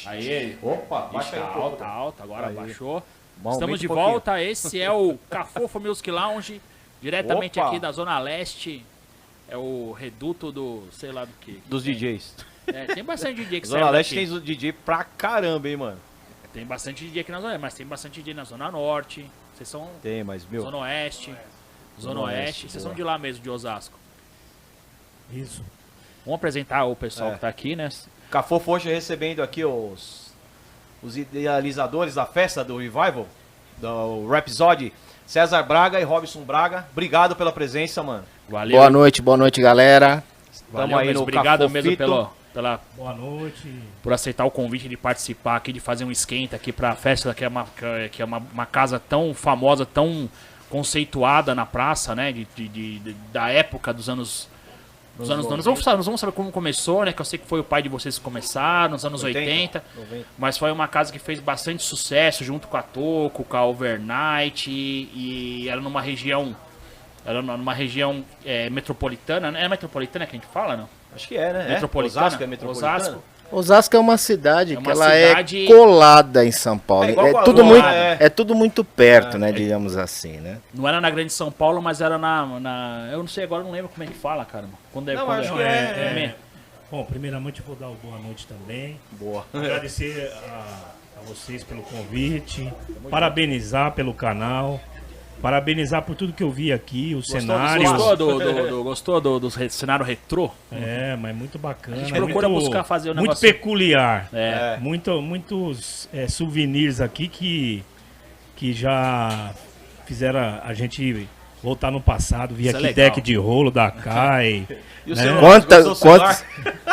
Aí. Opa, baixa aí um pouco. Alta, alta. Agora Aí. baixou. Bom, Estamos de aumente um pouquinho. volta. Esse é o Cafofo Music Lounge. Diretamente Opa. aqui da Zona Leste. É o reduto do, sei lá do que. Dos DJs. Tem bastante DJ que Zona saiu Leste daqui. tem DJ pra caramba, hein, mano. Tem bastante DJ aqui na Zona Leste, mas tem bastante DJ na Zona Norte. Vocês são Tem, mas, meu... Zona Oeste. Zona Oeste. Vocês são de lá mesmo, de Osasco. Isso. Vamos apresentar o pessoal É. que tá aqui, né? Cafofo hoje recebendo aqui os idealizadores da festa do Revival, do Rhapsody, César Braga e Robson Braga. Obrigado pela presença, mano. Valeu. Boa noite, galera. Valeu Tamo aí mesmo. no Obrigado mesmo Cafofito. Boa noite. por aceitar o convite de participar aqui, de fazer um esquenta aqui pra festa, que é uma casa tão famosa, tão conceituada na praça, né? Da época dos anos. Dos anos 90. Nós vamos saber como começou, né? Que eu sei que foi o pai de vocês que começaram, nos anos 80. 90. Mas foi uma casa que fez bastante sucesso junto com a Toco, com a Overnight. E era numa região. Era numa região metropolitana, né? É metropolitana que a gente fala, não? Acho que é, né? Metropolitana. Osasco é metropolitana? Osasco. Osasco é uma cidade É uma que ela cidade- é colada em São Paulo. É igual É, Guarulhos, tudo muito, é. é tudo muito perto, né? Digamos assim, né? Não era na Grande São Paulo, mas era eu não sei agora, eu não lembro como é que fala, cara. Quando é, Não, quando acho é, que é- Bom, primeiramente eu vou dar uma boa noite também. Boa. Agradecer a vocês pelo convite. Parabenizar pelo canal. Parabenizar por tudo que eu vi aqui, o cenário. Gostou do cenário retrô? Mas muito bacana. A gente procura muito, buscar fazer o muito negócio- peculiar. É. Muitos souvenirs aqui que já fizeram a gente voltar no passado. Vi Isso é aqui legal. deck de rolo da Kai. E o Né? celular? Quantas, Gostou do celular?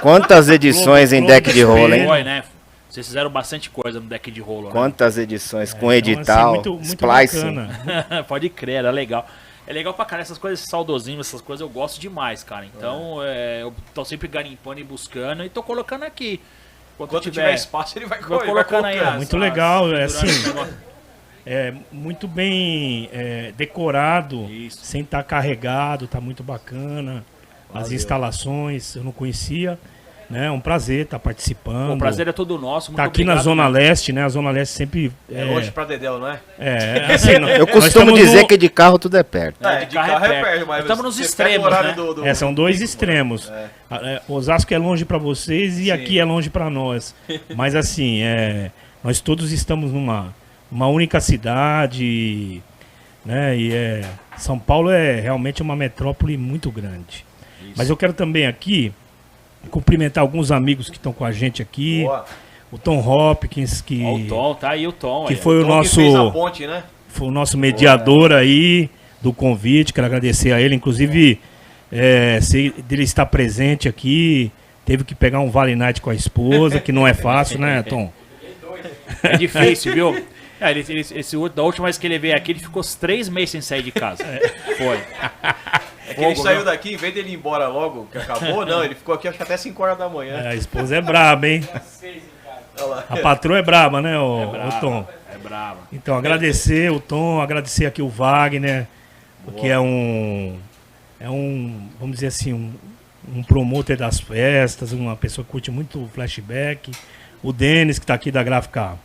quantas edições em Globo deck de rolo, hein? Foi, né? Vocês fizeram bastante coisa no deck de rolo, né? Quantas edições com Então, edital, assim, muito splicing. bacana. Pode crer, era legal. É legal pra caralho, essas coisas, saudosismo, essas coisas eu gosto demais, cara. Então, eu tô sempre garimpando e buscando e tô colocando aqui. Quando tiver espaço, ele vai vou colocando aí. colocar. Muito legal, durante assim, o negócio. muito bem decorado, Isso. sem estar carregado, tá muito bacana. As Valeu. instalações eu não conhecia, né? É um prazer estar participando. O prazer é todo nosso. Muito Tá aqui na obrigado, Zona né? Leste, né? A Zona Leste sempre É longe pra Dedéu, não é? assim, Eu nós costumo estamos dizer no- que de carro tudo é perto. É, de carro é perto, mas Estamos nos você extremos, pega o horário né? são dois pico, extremos. mano. Osasco é longe para vocês e Sim. aqui é longe para nós. Mas assim, nós todos estamos numa única cidade, né? E São Paulo é realmente uma metrópole muito grande. Mas eu quero também aqui cumprimentar alguns amigos que estão com a gente aqui. Boa. O Tom Hopkins, que, Ó, o Tom, tá aí o Tom. que aí, ó. foi o Tom que nosso... fez a ponte, né? Foi o nosso mediador aí do convite, quero agradecer a ele. Inclusive, se ele estar presente aqui, teve que pegar um Vale Night com a esposa, que não é fácil, né, Tom? É difícil, viu? Da última vez que ele veio aqui, ele ficou 3 meses sem sair de casa. Foi. É que ele Fogo, saiu viu? daqui, em vez dele ir embora logo, que acabou, não, ele ficou aqui acho que até 5 horas da manhã. A esposa é braba, hein? Olha lá. A patroa é braba, né, o Tom? É brava. Então, agradecer o Tom, agradecer aqui o Wagner, que é um, vamos dizer assim, um promotor das festas, uma pessoa que curte muito o flashback. O Denis, que está aqui da Gráfica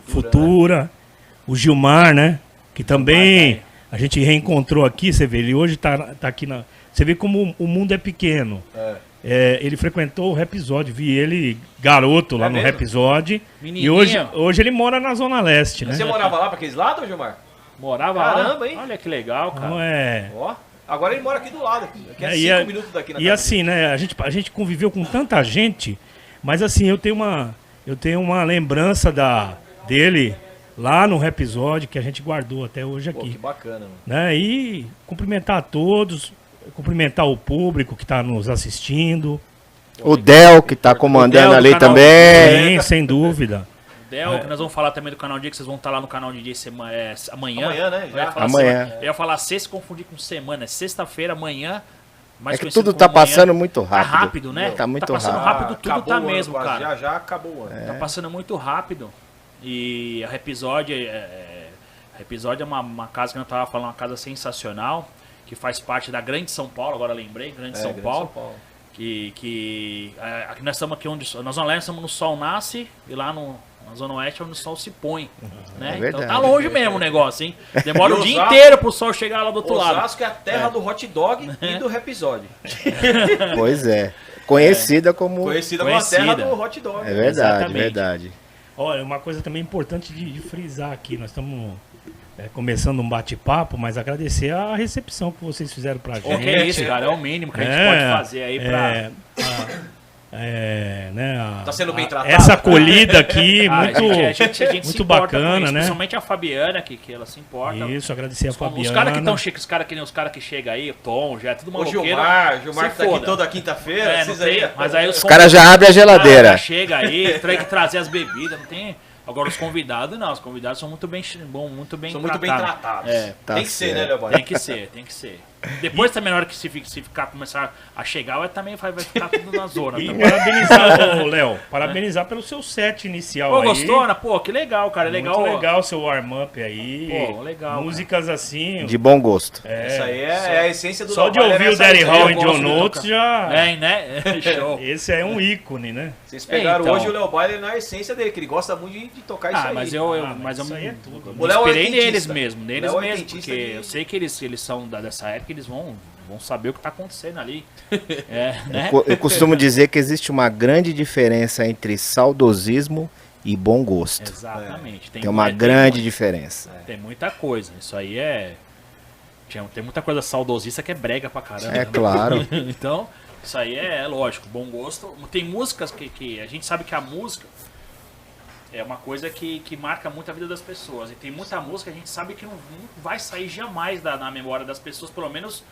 Futura. O Gilmar, né? Que também a gente reencontrou aqui, você vê, ele hoje tá aqui na... Você vê como o mundo é pequeno. Ele frequentou o Rhapsody, vi ele garoto lá no mesmo? Rhapsody. E Menininho. hoje ele mora na Zona Leste, né? Você morava lá pra aqueles lados, Gilmar? Morava Caramba, lá. hein? Olha que legal, cara. Então, Ó, agora ele mora aqui do lado, aqui é e 5 minutos daqui na e casa assim, né? A gente conviveu com tanta gente, mas assim, eu tenho uma lembrança dele lá no Rhapsody que a gente guardou até hoje dele. Pô, que aqui. bacana, mano. Né? E cumprimentar a todos, cumprimentar o público que está nos assistindo. O Del, que tá comandando Del do ali canal também. Sim, sem dúvida. Del, que nós vamos falar também do canal Dia, que vocês vão estar lá no canal de Dia amanhã. Amanhã, né? Eu ia Já. falar Amanhã. semana. Eu ia falar sexta e confundir com semana. É sexta-feira, amanhã. mais É que conhecido tudo como tá amanhã. passando muito Tá rápido. rápido, né? Tá muito passando rápido. rápido, tudo Acabou tá o ano mesmo, quase, cara. Já acabou o ano. Tá passando muito rápido. E a Rhapsody é uma casa que eu tava falando, uma casa sensacional, que faz parte da Grande São Paulo, agora lembrei, Grande São Grande Paulo. São Paulo. Aqui nós estamos aqui onde nós não estamos no sol nasce e lá na Zona Oeste é onde o sol se põe. Né? É Então tá longe mesmo o negócio, hein? Demora E o dia Osasco- inteiro pro sol chegar lá do outro lado. Osasco é a terra do hot dog e do Rhapsody. Pois é. Conhecida como... Conhecida como a terra Conhecida. do hot dog. É verdade, Exatamente. verdade. Olha, uma coisa também importante de frisar aqui, nós estamos começando um bate-papo, mas agradecer a recepção que vocês fizeram pra gente. Pô, que é isso, cara? É o mínimo que a gente pode fazer aí pra... né, Tá sendo bem tratado? essa acolhida aqui, Ah, muito, a gente se muito importa com bacana, isso, né? Principalmente a Fabiana, que ela se importa. Isso, agradecer a Fabiana. Os caras que estão chiques, os caras que chegam aí, o Tom, já é tudo O maloqueiro. Gilmar se que tá aqui foda. toda quinta-feira. É, não precisa tem, ir. mas aí Os caras já abrem a já geladeira. chega aí, tem que trazer as bebidas, não tem... Agora os convidados não, os convidados são muito bem São muito bem tratados. É, Tá tem que ser, né, certo. Leoboy? tem que ser, tem que ser. Depois também na hora que se começar a chegar, também vai ficar tudo na zona. E também. parabenizar, ô, Léo, parabenizar pelo seu set inicial Pô, aí. gostou, né? Pô, que legal, cara. Muito Legal. legal o seu warm-up aí. Pô, legal, Músicas assim. De bom gosto. Isso aí é a essência do Só de Leoboy, ouvir né? o Daddy Essa Hall aí e eu John gosto de Oates tocar. já. É, né? Show. Esse é um ícone, né? Vocês pegaram então. hoje o Leoboy na essência dele, que ele gosta muito de tocar isso aí. Mas mas eu isso aí me, é tudo. me O Léo é inspirei oitentista. neles mesmo, Léo é mesmo, oitentista porque de- eu sei que eles são dessa época, eles vão saber o que tá acontecendo ali. É, né? Eu costumo dizer que existe uma grande diferença entre saudosismo e bom gosto. Exatamente. Tem uma grande diferença. Tem muita coisa. Isso aí tem muita coisa saudosista que é brega pra caramba. É né? claro. Então, isso aí é lógico, bom gosto. Tem músicas que a gente sabe que a música é uma coisa que marca muito a vida das pessoas. E tem muita música que a gente sabe que não vai sair jamais na memória das pessoas, pelo menos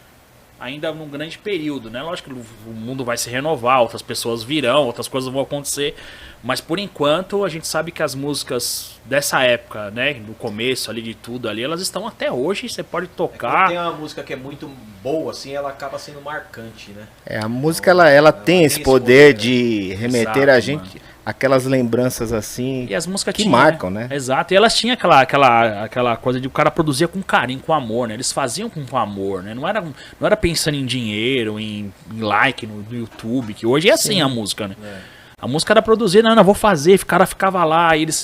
ainda num grande período, né? Lógico que o mundo vai se renovar, outras pessoas virão, outras coisas vão acontecer, mas por enquanto a gente sabe que as músicas dessa época, né, no começo ali de tudo ali, elas estão até hoje, você pode Quando tocar. tem uma música que é muito boa, assim, ela acaba sendo marcante, né? A música ela tem esse poder de remeter Exato, a gente aquelas lembranças assim E as músicas que tinham, marcam, né? Exato, e elas tinham aquela coisa de o cara produzia com carinho, com amor, né? Eles faziam com amor, né? Não era pensando em dinheiro, em like no YouTube, que hoje é assim a música, né? A música era produzida, não, vou fazer, o cara ficava lá, e eles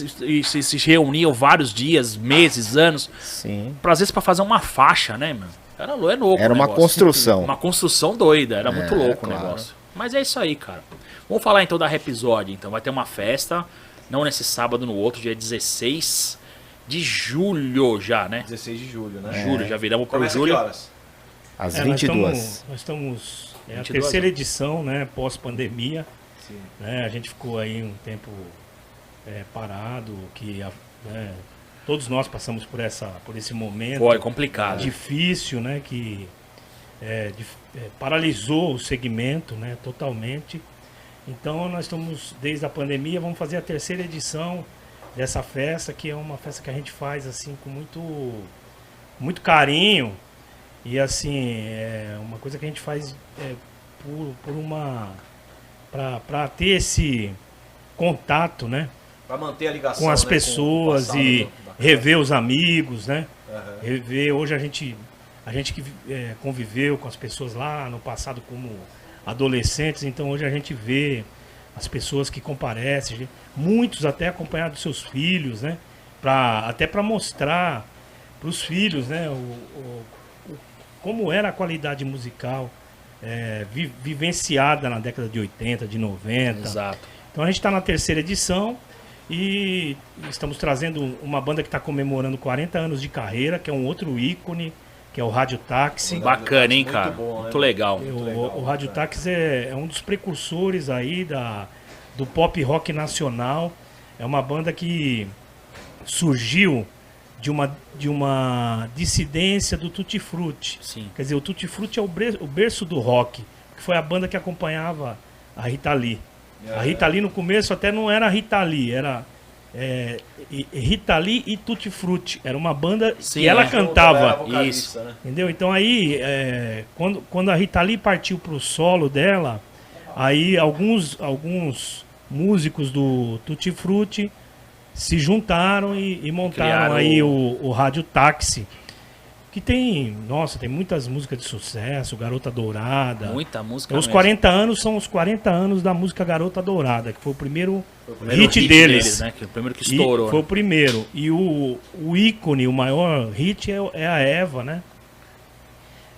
se reuniam vários dias, meses, anos, Sim. às vezes pra fazer uma faixa, né, mano? Era louco Era o uma negócio. construção. Uma construção doida, era muito louco claro. o negócio. Mas é isso aí, cara. Vamos falar então da Rhapsody, então. Vai ter uma festa, não nesse sábado, no outro, dia 16 de julho já, né? 16 de julho, né? Julho, já viramos pro Começa que julho. horas? Às Nós 22. estamos a 22, terceira né? edição, né, pós-pandemia. Sim. Né, a gente ficou aí um tempo parado, né, todos nós passamos por esse momento Foi complicado. difícil, né, que paralisou o segmento, né, totalmente. Então nós estamos, desde a pandemia, vamos fazer a terceira edição dessa festa, que é uma festa que a gente faz assim com muito carinho. E assim, é uma coisa que a gente faz para ter esse contato, né, Pra manter a ligação, com as né, pessoas o passado e da festa. rever os amigos, né? Aham. Rever, hoje a gente que conviveu com as pessoas lá no passado como adolescentes, então hoje a gente vê as pessoas que comparecem, muitos até acompanhados dos seus filhos, né? Até para mostrar para os filhos, né? Como era a qualidade musical vivenciada na década de 80, de 90. Exato. Então a gente está na terceira edição e estamos trazendo uma banda que está comemorando 40 anos de carreira, que é um outro ícone, que é o Rádio Táxi. Bacana, hein, Muito cara? bom, né? Muito legal. O Rádio Táxi é um dos precursores aí do pop rock nacional. É uma banda que surgiu de uma dissidência do Tutti Frutti. Sim. Quer dizer, o Tutti Frutti é o berço do rock, que foi a banda que acompanhava a Rita Lee. A Rita Lee no começo até não era Rita Lee, era Rita Lee e Tutti Frutti. Era uma banda Sim, que ela é. Ela era cantava. vocalista, Isso. né? Entendeu? Então aí, quando a Rita Lee partiu pro solo dela, aí alguns músicos do Tutti Frutti se juntaram e montaram Criaram aí o Rádio Táxi, que tem, nossa, tem muitas músicas de sucesso, Garota Dourada. Muita música Os mesmo. 40 anos são os 40 anos da música Garota Dourada, que foi o primeiro, Primeiro hit deles. né? Que é o primeiro que E estourou. foi né? o primeiro. E o ícone, o maior hit é a Eva, né?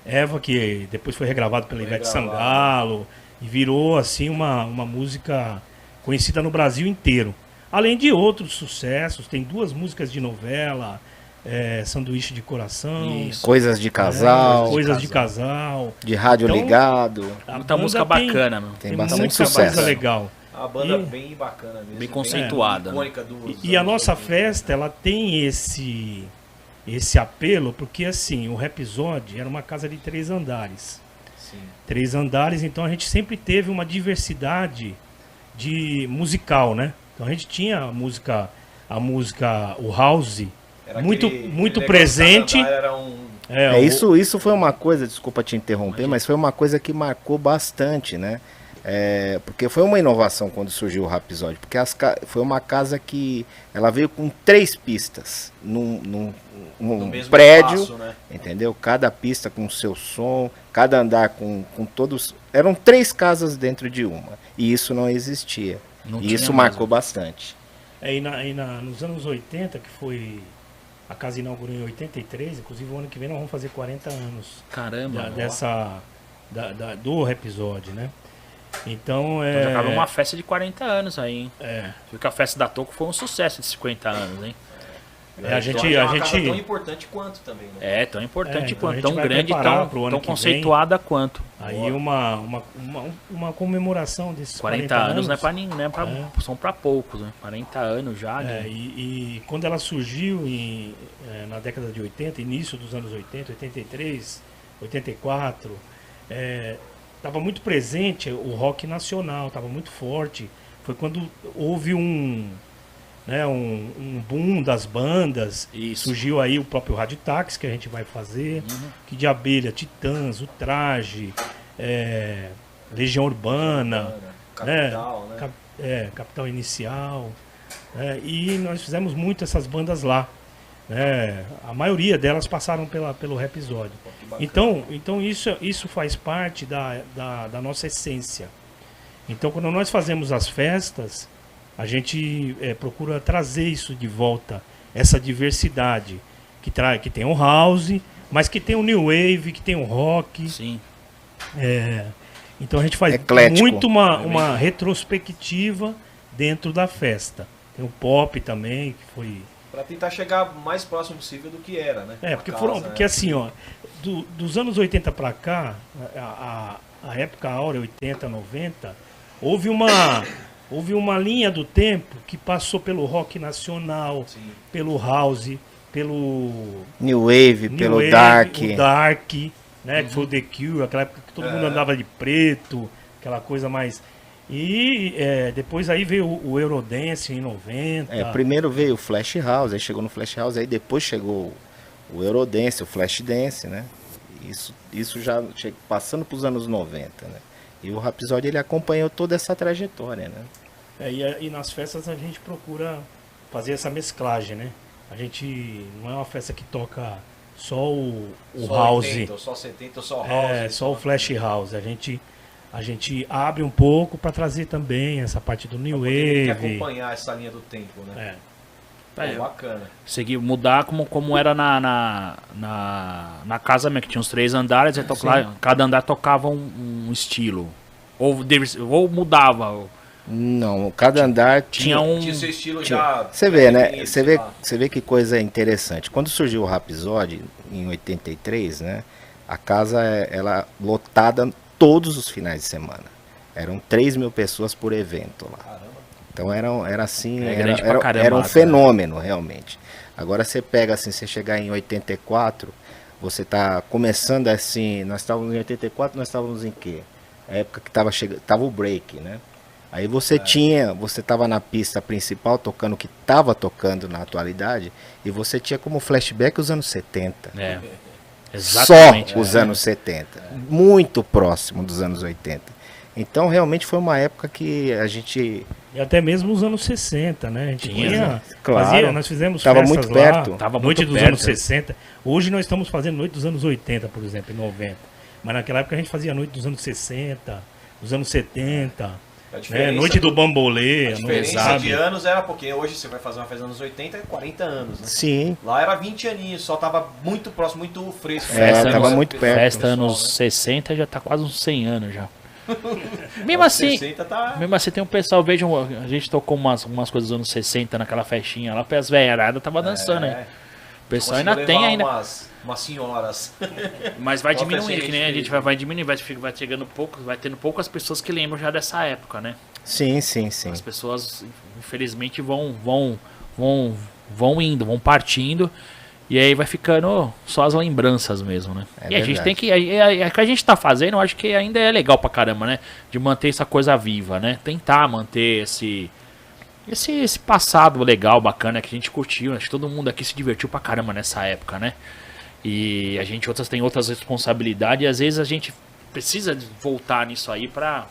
Eva, que depois foi regravado pela Ivete Sangalo e virou assim uma música conhecida no Brasil inteiro. Além de outros sucessos, tem 2 músicas de novela, Sanduíche de Coração, Isso. Coisas de casal, Coisas de Casal. de rádio Então, ligado. A Muita banda música bacana, meu. Tem bastante muita sucesso. coisa legal. A banda E- bem bacana mesmo. Bem conceituada, né? icônica dos E a anos nossa 80. festa, ela tem esse apelo, porque assim, o Rhapsody era uma casa de 3 andares. Sim. 3 andares, então a gente sempre teve uma diversidade de musical, né? Então a gente tinha a música, o house, Era muito aquele muito negócio presente. da Era um... Isso foi uma coisa, desculpa te interromper, mas foi uma coisa que marcou bastante, né? Porque foi uma inovação quando surgiu o Rhapsody, porque foi uma casa que ela veio com 3 pistas num no mesmo prédio, espaço, né? entendeu? Cada pista com seu som, cada andar com todos. Eram 3 casas dentro de uma, e isso não existia. Não E tinha isso mesmo. marcou bastante. Nos anos 80, que foi. A casa inaugurou em 83, inclusive o ano que vem nós vamos fazer 40 anos Caramba. do Rhapsody, né? Então Então já acabou uma festa de 40 anos aí, hein? é, Viu que a festa da Toco foi um sucesso de 50 anos, hein? a gente, Então, é a uma casa tão gente, importante quanto também, né? É, tão importante então a quanto, gente tão vai grande e preparar pro ano tão que vem. conceituada quanto. aí uma comemoração desses 40 anos não é pra ninguém, não é pra, É. são pra poucos, né? 40 anos já. E quando ela surgiu na década de 80, início dos anos 80, 83, 84, estava muito presente o rock nacional, estava muito forte. Foi quando houve um boom das bandas. Isso. Surgiu aí o próprio Rádio Táxi, que a gente vai fazer, que de Abelha, Titãs, o Traje, Legião Urbana, Capital, né? Capital Inicial. E nós fizemos muito essas bandas lá. A maioria delas passaram pelo Rhapsody. bacana. Então isso faz parte da nossa essência. Então quando nós fazemos as festas, a gente procura trazer isso de volta, essa diversidade que tem o house, mas que tem o new wave, que tem o rock. Sim. Então a gente faz Eclético. muito uma retrospectiva dentro da festa. Tem o pop também, que foi... Pra tentar chegar mais próximo possível do que era, né? A Porque, casa, porque assim, ó, dos anos 80 pra cá, a época áurea, 80, 90, houve uma linha do tempo que passou pelo rock nacional, Sim. pelo house, pelo New Wave, New pelo Wave, Dark. o Dark, né, que foi o The Cure, aquela época que todo mundo andava de preto, aquela coisa mais... E depois aí veio o Eurodance em 90. Primeiro veio o Flash House, aí chegou no Flash House, aí depois chegou o Eurodance, o Flash Dance, né? Isso já passando para os anos 90, né? E o Rhapsody ele acompanhou toda essa trajetória, né? E nas festas a gente procura fazer essa mesclagem, né? A gente não é uma festa que toca só o Só house, 80, ou só 70, ou só house. só o Flash House. A gente abre um pouco para trazer também essa parte do New Tem que Wave. acompanhar essa linha do tempo, né? Pô, bacana. Seguir, mudar como era na casa mesmo, que tinha uns 3 andares, aí cada andar tocava um estilo. Ou mudava. Não, cada andar Tinha um. Tinha seu estilo já... Você vê, né? definido, Você sei lá. vê que coisa interessante. Quando surgiu o Rhapsody, em 83, né? A casa, ela lotada todos os finais de semana. Eram 3 mil pessoas por evento lá. Caramba. Então era assim, grande pra caramba, era um né? fenômeno, realmente. Agora você pega assim, você chegar em 84, você tá começando assim, nós estávamos em 84, nós estávamos em quê? A época que tava o break, né? Aí você tava na pista principal tocando o que tava tocando na atualidade, e você tinha como flashback os anos 70. Exatamente. Só os anos 70. Muito próximo dos anos 80. Então realmente foi uma época que a gente... E até mesmo os anos 60, né? A gente tinha, claro. nós fizemos Tava festas muito perto. lá, Tava noite muito dos perto. anos 60. Hoje nós estamos fazendo noite dos anos 80, por exemplo, em 90. Mas naquela época a gente fazia noite dos anos 60, dos anos 70, A né? diferença Noite do Bambolê, A diferença sabe? de anos era porque hoje você vai fazer uma festa nos anos 80 é 40 anos, né? Sim, Lá era 20 aninhos, só tava muito próximo, muito fresco. tava muito perto. Festa Pessoal, anos 60 já tá quase uns 100 anos já. Mesmo Anos assim, 60 tá... mesmo assim tem um pessoal, vejam, a gente tocou umas coisas dos anos 60 naquela festinha lá, as velharadas tava dançando, hein? O pessoal ainda Conseguiu tem levar ainda. umas senhoras. Mas vai Qual diminuir, festa que nem a fez, gente vai diminuir, vai chegando pouco, vai tendo poucas pessoas que lembram já dessa época, né? Sim, sim, sim. As pessoas, infelizmente, vão indo, vão partindo. E aí vai ficando só as lembranças mesmo, né? É E a gente verdade. tem que. O que a gente tá fazendo, eu acho que ainda é legal pra caramba, né? De manter essa coisa viva, né? Tentar manter esse passado legal, bacana, que a gente curtiu. Acho que todo mundo aqui se divertiu pra caramba nessa época, né? E a gente tem outras responsabilidades e às vezes a gente precisa voltar nisso aí pra.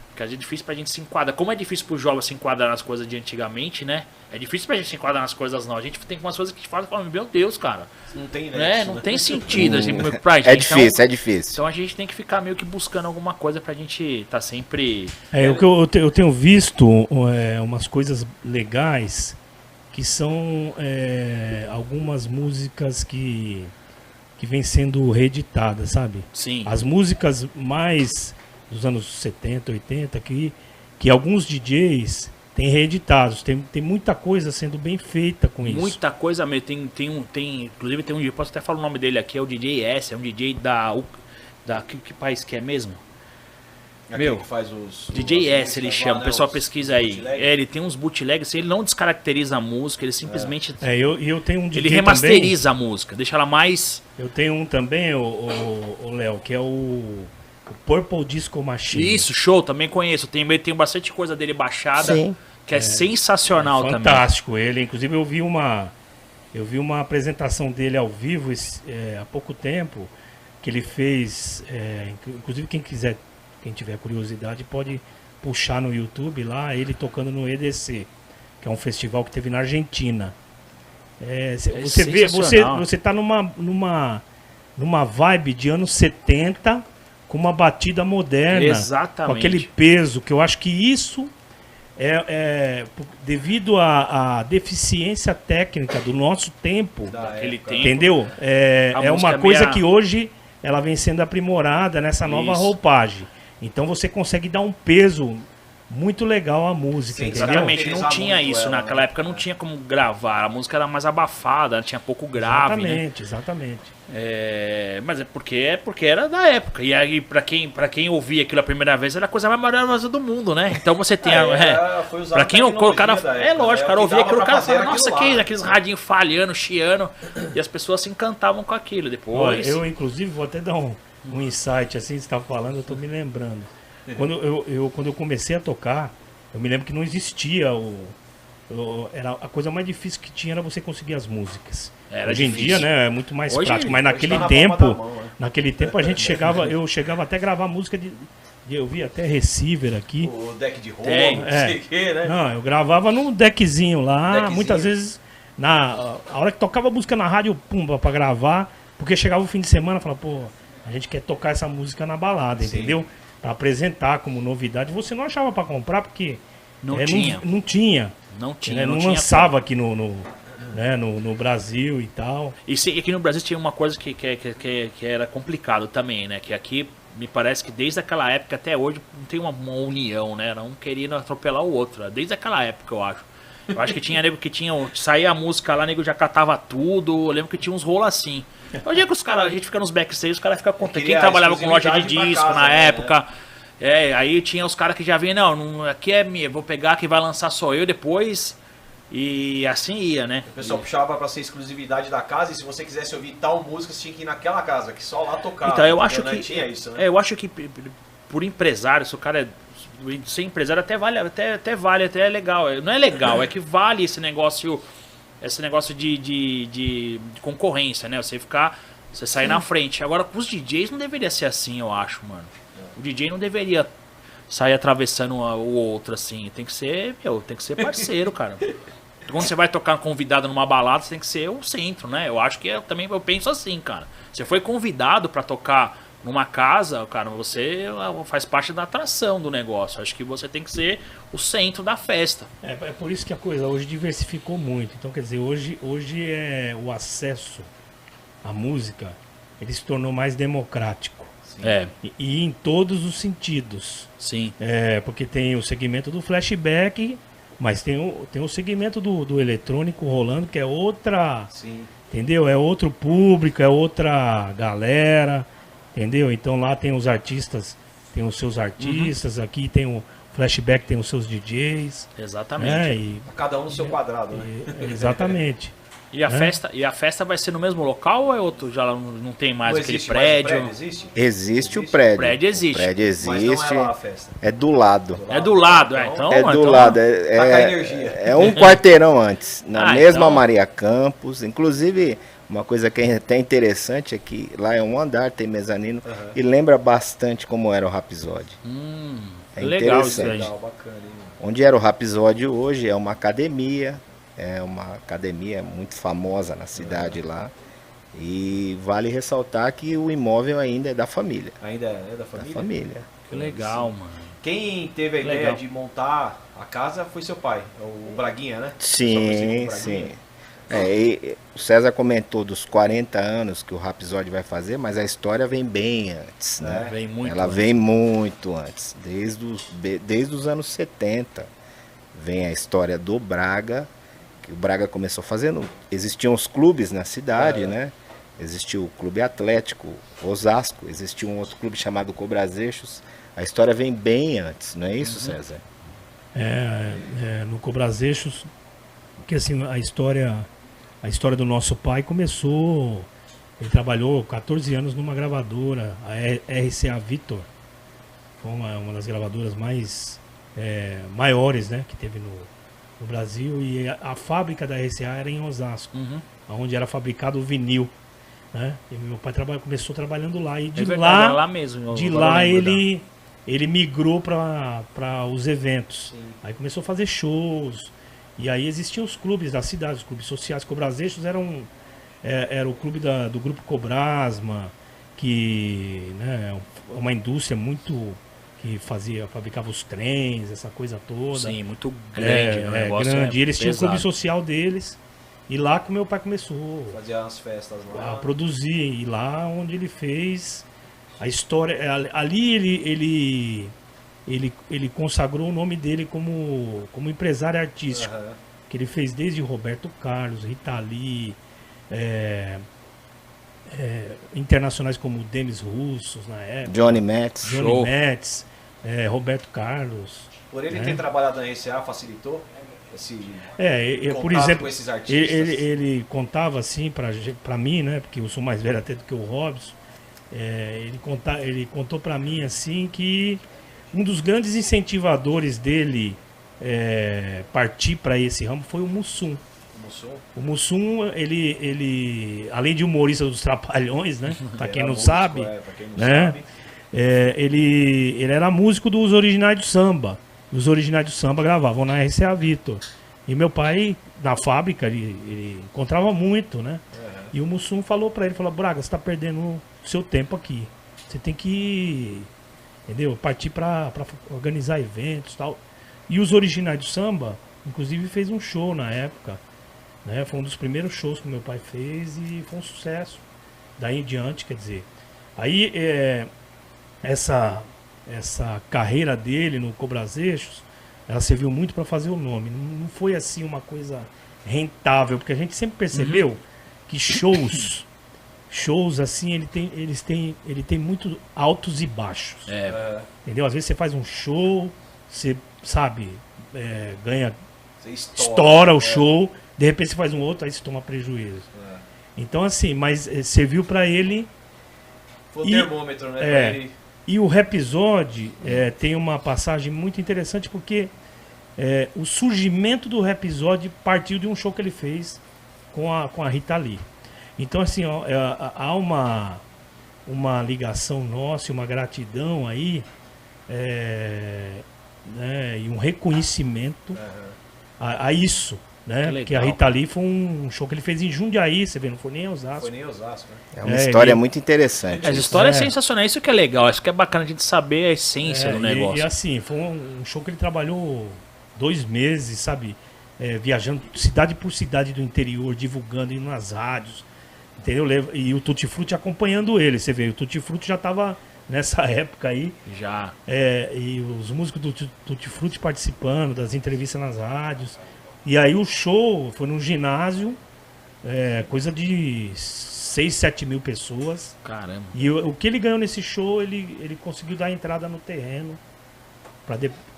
Porque é difícil pra gente se enquadrar. Como é difícil pro jovem se enquadrar nas coisas de antigamente, né? É difícil pra gente se enquadrar nas coisas novas. A gente tem umas coisas que a gente fala e fala, meu Deus, cara. Não tem Né? nexo, Não né? tem sentido assim, pra gente. É difícil, é difícil. Então a gente tem que ficar meio que buscando alguma coisa pra gente tá sempre. O que eu tenho visto umas coisas legais que são algumas músicas que vêm sendo reeditadas, sabe? Sim. As músicas mais dos anos 70, 80, que alguns DJs têm reeditados. Tem muita coisa sendo bem feita com isso. Muita coisa mesmo. Inclusive tem um DJ, posso até falar o nome dele aqui, é o DJ S, é um DJ da que país que é mesmo? Aquele Meu, que faz os DJ as S ele músicas chama, lá, o né, pessoal os pesquisa aí. bootleg. Ele tem uns bootlegs, ele não descaracteriza a música, ele simplesmente Eu tenho um DJ ele remasteriza a música, deixa ela mais. também. Eu tenho um também, o Léo, que é o Purple Disco Machine. Isso, show, também conheço. Tem bastante coisa dele baixada, Sim. que é sensacional também. Fantástico ele. Inclusive eu vi uma apresentação dele ao vivo há pouco tempo, que ele fez. Inclusive quem tiver curiosidade pode puxar no YouTube lá, ele tocando no EDC, que é um festival que teve na Argentina. Você vê, sensacional. você tá numa vibe de anos 70 com uma batida moderna. Exatamente. Com aquele peso, que eu acho que isso devido à deficiência técnica do nosso tempo, Daquele época. tempo. entendeu? A É música uma coisa meia- que hoje ela vem sendo aprimorada nessa nova Isso. roupagem. Então você consegue dar um peso muito legal à música, Sim, entendeu? Exatamente, não Caracterizar tinha muito isso ela, naquela né? época, não tinha como gravar, a música era mais abafada, tinha pouco grave, né? Exatamente. Mas é porque era da época. E aí, pra quem ouvia aquilo a primeira vez, era a coisa mais maravilhosa do mundo, né? Então você tem. Foi usado Pra quem o cara. tecnologia da É época, lógico, né? o cara O que ouvia dava aquilo, o pra cara fazer falava, era nossa, aquilo lá. aqueles radinhos falhando, chiando. E as pessoas se encantavam com aquilo. Olha, Depois. eu inclusive vou até dar um insight assim, você está falando, eu tô me lembrando. Quando eu comecei a tocar, eu me lembro que não existia era a coisa mais difícil que tinha era você conseguir as músicas. Era Hoje em difícil. dia, né, é muito mais Hoje- prático, mas hoje naquele tá na palma tempo, da mão, né? naquele tempo a gente eu chegava até a gravar música eu vi até receiver aqui. O deck de rolo, Tem. não sei o que, né? Não, eu gravava num deckzinho lá, Deckzinho. muitas vezes a hora que tocava a música na rádio, pumba, pra gravar, porque chegava o fim de semana e falava, pô, a gente quer tocar essa música na balada, Sim. entendeu? Pra apresentar como novidade. Você não achava pra comprar porque Não tinha. não tinha, Não tinha. né? Não tinha lançava aqui no Brasil e tal. E aqui no Brasil tinha uma coisa que era complicado também, né? Que aqui me parece que desde aquela época até hoje não tem uma união, né? Um querendo atropelar o outro. Né? Desde aquela época, eu acho. Eu acho que tinha nego que saía a música lá, nego já catava tudo. Eu lembro que tinha uns rolos assim. Hoje é que os caras, a gente fica nos backstage, os caras ficam contando. Quem Queria trabalhava com loja de exclusividade pra disco casa, na né? época. Aí tinha os caras que já vinham, não, aqui é minha, vou pegar, que vai lançar só eu depois. E assim ia, né? O pessoal puxava pra ser exclusividade da casa e se você quisesse ouvir tal música, você tinha que ir naquela casa, que só lá tocava. Então eu entendeu, acho né? que Tinha isso, né? eu acho que por empresário, se o cara ser empresário até vale, até é legal. Não é legal, é que vale esse negócio de concorrência, né? Você sair na frente. Agora com os DJs não deveria ser assim, eu acho, mano. O DJ não deveria sair atravessando o outro, assim. Tem que ser, tem que ser parceiro, cara. Quando você vai tocar convidado numa balada, você tem que ser o centro, né? Eu acho que eu penso assim, cara. Você foi convidado pra tocar numa casa, cara, você faz parte da atração do negócio. Acho que você tem que ser o centro da festa. É por isso que a coisa hoje diversificou muito. Então, quer dizer, hoje o acesso à música, ele se tornou mais democrático. E em todos os sentidos. Sim. Porque tem o segmento do flashback, mas tem o segmento do eletrônico rolando, que é outra... Sim. Entendeu? É outro público, é outra galera, entendeu? Então lá tem os artistas, tem os seus artistas, aqui tem o flashback, tem os seus DJs. Exatamente. Cada um no seu quadrado, né? Exatamente. E a festa vai ser no mesmo local ou é outro? Já não tem mais Não aquele existe mais o prédio? Existe O prédio. O prédio existe. O prédio existe. Mas não é lá a festa. É do lado. É do lado, Então, É do lado. Tá com a energia. É um quarteirão antes. Na mesma então... Maria Campos. Inclusive, uma coisa que é até interessante é que lá é um andar, tem mezanino. E lembra bastante como era o Rhapsody. É legal isso aí. Legal, bacana, hein? Onde era o Rhapsody hoje é uma academia. É uma academia muito famosa na cidade lá. E vale ressaltar que o imóvel ainda é da família. Ainda é da família? Da família. Que legal, mano. Quem teve a ideia de montar a casa foi seu pai, o Braguinha, né? Sim, sim. E o César comentou dos 40 anos que o Rhapsody vai fazer, mas a história vem bem antes, né? Vem muito Ela antes. vem muito antes. Desde os anos 70 vem a história do Braga. O Braga começou fazendo. Existiam os clubes na cidade, né? Existiu o Clube Atlético Osasco, existia um outro clube chamado Cobrazeixos. A história vem bem antes, não é isso, César? No Cobrazeixos, que assim, a história do nosso pai começou. Ele trabalhou 14 anos numa gravadora, a RCA Victor. Foi uma das gravadoras mais maiores, né, que teve no Brasil, e a fábrica da RCA era em Osasco, onde era fabricado o vinil, né? E meu pai começou trabalhando lá, e de lá mesmo. ele migrou para os eventos. Sim. Aí começou a fazer shows, e aí existiam os clubes da cidade, os clubes sociais. Cobrazeixos era o clube do grupo Cobrasma, que, né, é uma indústria muito... que fabricava os trens, essa coisa toda. Sim, muito grande. O negócio grande. E eles tinham um pesado. clube social deles. E lá que meu pai começou Fazia umas festas lá. a produzir. E lá onde ele fez a história. Ali ele consagrou o nome dele como empresário artístico. Que ele fez desde Roberto Carlos, Rita Lee, internacionais como Demis Russos na época. Johnny Metz. Roberto Carlos. Por ele ter trabalhado na RCA, facilitou esse por contato exemplo, com esses artistas? ele contava assim pra mim, né? Porque eu sou mais velho até do que o Robson. Ele contou pra mim assim que um dos grandes incentivadores dele partir para esse ramo foi o Mussum. O Mussum, ele além de humorista dos Trapalhões, né? Pra quem não sabe, ele era músico dos Originais do Samba. Os Originais do Samba gravavam na RCA Victor. E meu pai, na fábrica, ele encontrava muito, né? E o Mussum falou pra ele, Braga, você tá perdendo o seu tempo aqui. Você tem que, entendeu? Partir pra organizar eventos e tal. E os Originais do Samba, inclusive, fez um show na época. Né? Foi um dos primeiros shows que meu pai fez e foi um sucesso. Daí em diante, quer dizer. Aí essa carreira dele no Cobrazeixos, ela serviu muito para fazer o nome. Não foi assim uma coisa rentável, porque a gente sempre percebeu que shows assim, ele tem muito altos e baixos. Entendeu? Às vezes você faz um show, você sabe, ganha, você estoura o show. De repente você faz um outro, aí você toma prejuízo. Então assim, mas serviu para ele. Foi o termômetro, né? Pra ele... E o Rhapsody tem uma passagem muito interessante, porque o surgimento do Rhapsody partiu de um show que ele fez com a Rita Lee. Então assim, há uma ligação nossa, uma gratidão aí, né, e um reconhecimento a isso. Né? Que a Rita Lee foi um show que ele fez em Jundiaí, você vê, não foi nem em Osasco. Foi nem Osasco, né? É uma história muito interessante. As histórias é sensacional, isso que é legal, isso que é bacana a gente saber a essência do negócio. E assim, foi um show que ele trabalhou 2 meses, sabe? Viajando cidade por cidade do interior, divulgando, indo nas rádios, entendeu? E o Tutti Frutti acompanhando ele, você vê, o Tutti Frutti já estava nessa época aí. Já. E os músicos do Tutti Frutti participando das entrevistas nas rádios. E aí o show foi num ginásio, coisa de 6, 7 mil pessoas. Caramba. E o que ele ganhou nesse show, ele conseguiu dar entrada no terreno,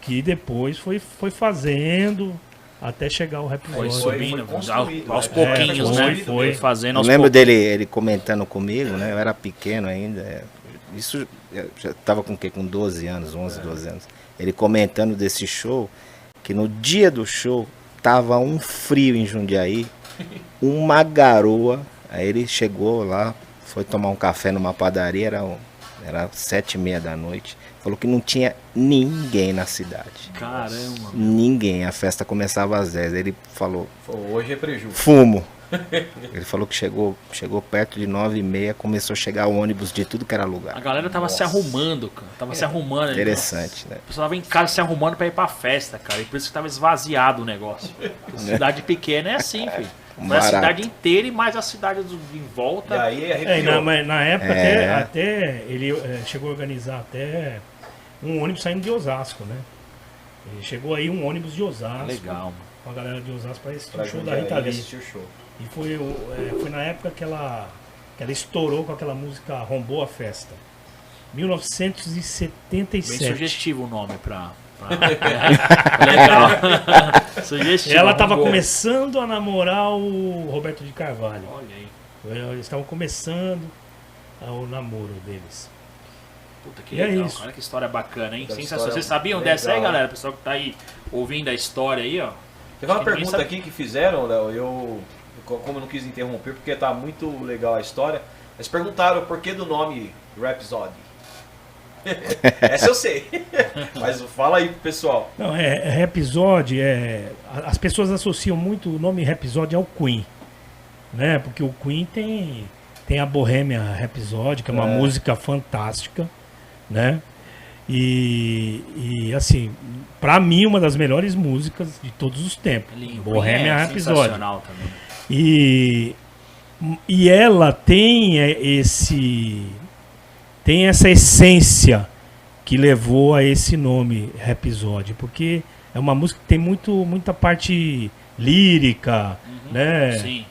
que depois foi fazendo até chegar o Rap Foi God. subindo, construído, aos né? pouquinhos, né? Foi fazendo Eu aos lembro pouquinhos. dele ele comentando comigo, né? Eu era pequeno ainda. Isso eu já tava com o quê? Com 12 anos, 11, 12 anos. Ele comentando desse show, que no dia do show tava um frio em Jundiaí, uma garoa. Aí ele chegou lá, foi tomar um café numa padaria, era 7h30 da noite. Falou que não tinha ninguém na cidade. Caramba. Ninguém. A festa começava às 10. Ele falou, Hoje é prejuízo. fumo. Ele falou que chegou perto de 9h30, começou a chegar o ônibus de tudo que era A lugar. galera tava se arrumando, cara. Tava se arrumando. ali, Interessante, né? O pessoal tava em casa se arrumando pra ir pra festa, cara. E por isso que tava esvaziado o negócio. Cidade pequena é assim, filho. Foi a Barato. cidade inteira e mais a cidade em volta. E aí E arrepiou. na época até ele chegou a organizar até um ônibus saindo de Osasco, né? Ele chegou aí um ônibus de Osasco. Legal, mano. Com a galera de Osasco para assistir Pra o show da Jundiaí Rita Lee. assistir o show. E foi na época que ela estourou com aquela música Rombou a Festa. Bem 1977. sugestivo o nome pra... Legal. Sugestivo. Ela estava Rombou. começando a namorar o Roberto de Carvalho. Olha aí. Eles estavam começando o namoro deles. Puta que E é legal. isso. Olha que história bacana, hein? Essa Sensacional. história Vocês sabiam legal. dessa aí, galera? O pessoal que tá aí ouvindo a história aí, ó. Teve uma Acho que ninguém pergunta sabe. aqui que fizeram, Léo, como eu não quis interromper, porque tá muito legal a história, eles perguntaram o porquê do nome Rhapsody. Essa eu sei, mas fala aí pro pessoal. Não, Rhapsody, as pessoas associam muito o nome Rhapsody ao Queen, né? Porque o Queen tem a Bohemian Rhapsody, que é uma música fantástica, né? E assim, pra mim, uma das melhores músicas de todos os tempos. Lindo. Bohemian Rhapsody. Sensacional também. E ela tem essa essência que levou a esse nome Rhapsody, porque é uma música que tem muita parte lírica, né? Sim.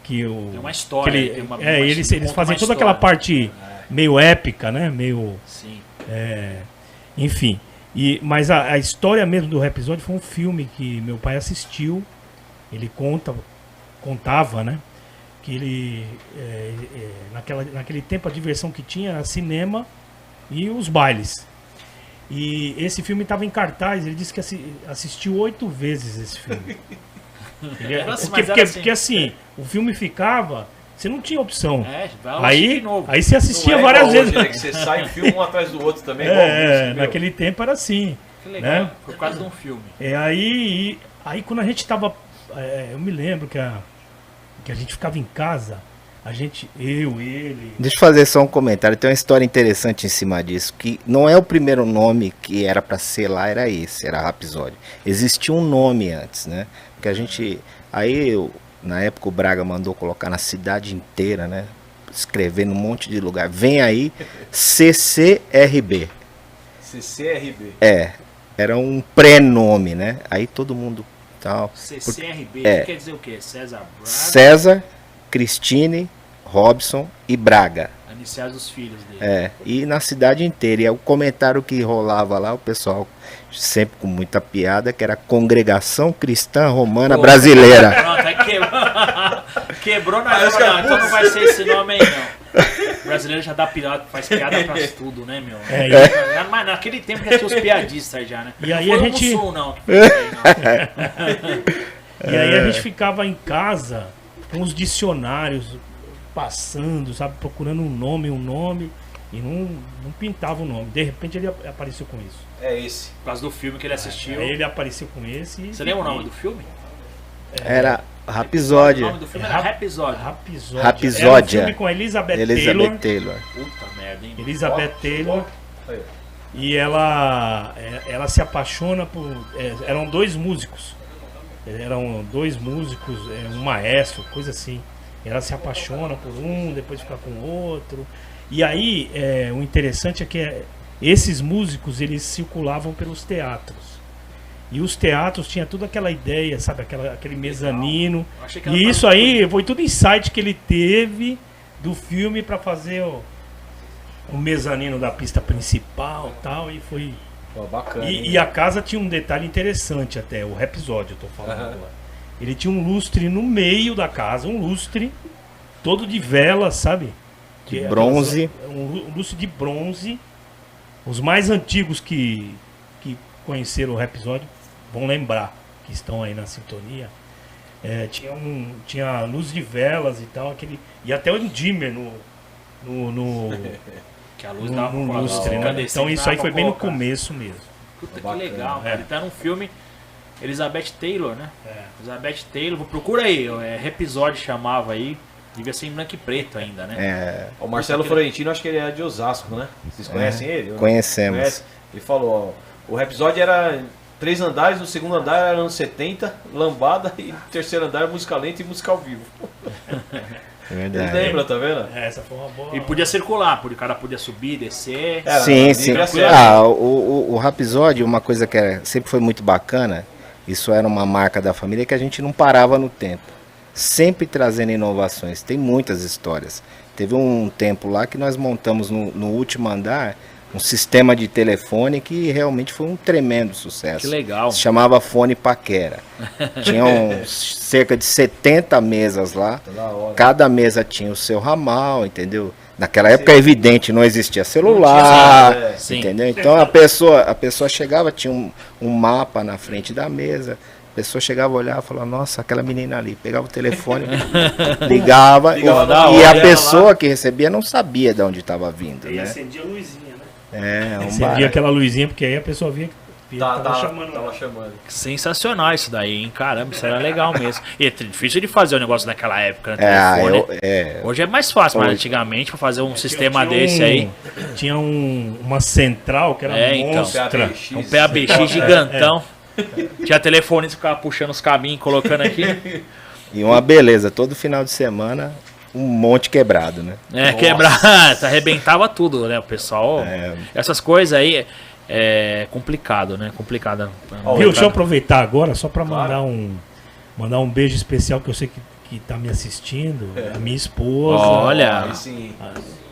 Tem uma história, tem uma eles conta fazem uma toda aquela história. parte meio épica, né? Meio, Sim. enfim. Mas a história mesmo do Rhapsody foi um filme que meu pai assistiu. Ele contava, né? Que ele naquele tempo a diversão que tinha era cinema e os bailes. E esse filme estava em cartaz. Ele disse que assistiu 8 vezes esse filme. Porque assim, o filme ficava, você não tinha opção. Vai lá assistir Aí de novo. você assistia Não é várias igual vezes. hoje, né, que você sai e filma um atrás do outro também. igual isso, meu. Naquele tempo era assim. Que legal. Né? Por causa de um filme. Aí quando a gente tava. Eu me lembro que a gente ficava em casa, ele. Deixa eu fazer só um comentário. Tem uma história interessante em cima disso, que não é o primeiro nome que era pra ser lá, era Rhapsody. Existia um nome antes, né? Porque a gente... na época o Braga mandou colocar na cidade inteira, né? Escrever num monte de lugar. Vem aí, CCRB. CCRB. Era um pré-nome, né? Aí todo mundo tal. CCRB, quer dizer o quê? César Braga, César, Cristine, Robson e Braga. iniciais dos filhos dele. E na cidade inteira. E o comentário que rolava lá, o pessoal sempre com muita piada, que era Congregação Cristã Romana Brasileira. Pronto, aí quebrou na hora, então não vai ser esse nome aí, não. O brasileiro já dá piada, faz piada pra tudo, né, meu? Mas naquele tempo já tinha os piadistas já, né? E aí não foi a o gente- Mussum, não. Que fez isso aí, não. E aí a gente ficava em casa com os dicionários passando, sabe, procurando um nome. E não pintava o nome. De repente ele apareceu com isso. É esse. Por causa do filme que ele assistiu. Aí ele apareceu com esse. Você lembra o nome do filme? Era O Rapisódia. nome do filme era Rapisódia. Rapisódia. Rapisódia. Era um filme com Elizabeth Taylor. Puta merda, hein? Elizabeth Taylor. Aí. E ela se apaixona por... eram dois músicos. Um maestro, coisa assim. Ela se apaixona por um, depois fica com o outro. E aí, o interessante é que esses músicos, eles circulavam pelos teatros. E os teatros tinham toda aquela ideia, sabe? Aquele mezanino. Achei que ela E tava- isso aí foi tudo insight que ele teve do filme para fazer o mezanino da pista principal e tal. E foi... Pô, bacana. E a casa tinha um detalhe interessante até, o episódio, eu tô falando Aham. agora. Ele tinha um lustre no meio da casa, um lustre todo de vela, sabe? De bronze. Um lustre de bronze. Os mais antigos que conheceram o episódio vão lembrar, que estão aí na sintonia. Tinha luz de velas e tal, e até o dimmer no Que a luz dava no pra lustre, né? incandescente, Então isso dava aí foi pra bem no colocar. começo mesmo. Puta que Bacana. legal, É. cara. Ele tá num filme Elizabeth Taylor, né? Elizabeth Taylor, procura aí, episódio chamava aí. Devia ser em branco e preto ainda, né? O Marcelo Florentino, acho que ele é de Osasco, né? Vocês conhecem ele? Conhecemos. Conhece? Ele falou, ó, o episódio era 3 andares, no segundo andar era anos 70, lambada, e no terceiro andar música lenta e música ao vivo. É Ele verdade. lembra, tá vendo? Essa foi uma boa. E podia circular, porque o cara podia subir, descer. Era Sim, livre sim. acesso. O Rapisódio, uma coisa que sempre foi muito bacana, isso era uma marca da família, que a gente não parava no tempo. Sempre trazendo inovações. Tem muitas histórias. Teve um tempo lá que nós montamos no último andar um sistema de telefone que realmente foi um tremendo sucesso. Que legal. Se chamava Fone Paquera. Tinham cerca de 70 mesas lá. Tá da hora. Cada mesa tinha o seu ramal, entendeu? Naquela época, é evidente, não existia celular, Não tinha, sim. entendeu? Então a pessoa chegava, tinha um mapa na frente da mesa, a pessoa chegava a olhar e falava, nossa, aquela menina ali, pegava o telefone, ligava, Ligava na e a hora, pessoa lá. que recebia não sabia de onde estava vindo, E né? acendia a luzinha, né? É, um Acendia barato. aquela luzinha, porque aí a pessoa via que tava chamando. Tava ela. chamando. Sensacional isso daí, hein? Caramba, isso era legal mesmo. E é difícil de fazer o negócio naquela época, né? Telefone. Hoje é mais fácil, mas Hoje. antigamente, pra fazer um sistema Tinha desse aí, Tinha uma central que era então. monstra. PABX. um PABX gigantão. Tinha telefone que ficava puxando os cabinhos, colocando aqui. E uma beleza, todo final de semana, um monte quebrado, né? Quebrar, arrebentava tudo, né? O pessoal. Essas coisas aí é complicado, né? Complicado. Viu? Deixa eu aproveitar agora só para mandar um beijo especial que eu sei que tá me assistindo. A minha esposa. Olha, Aí sim.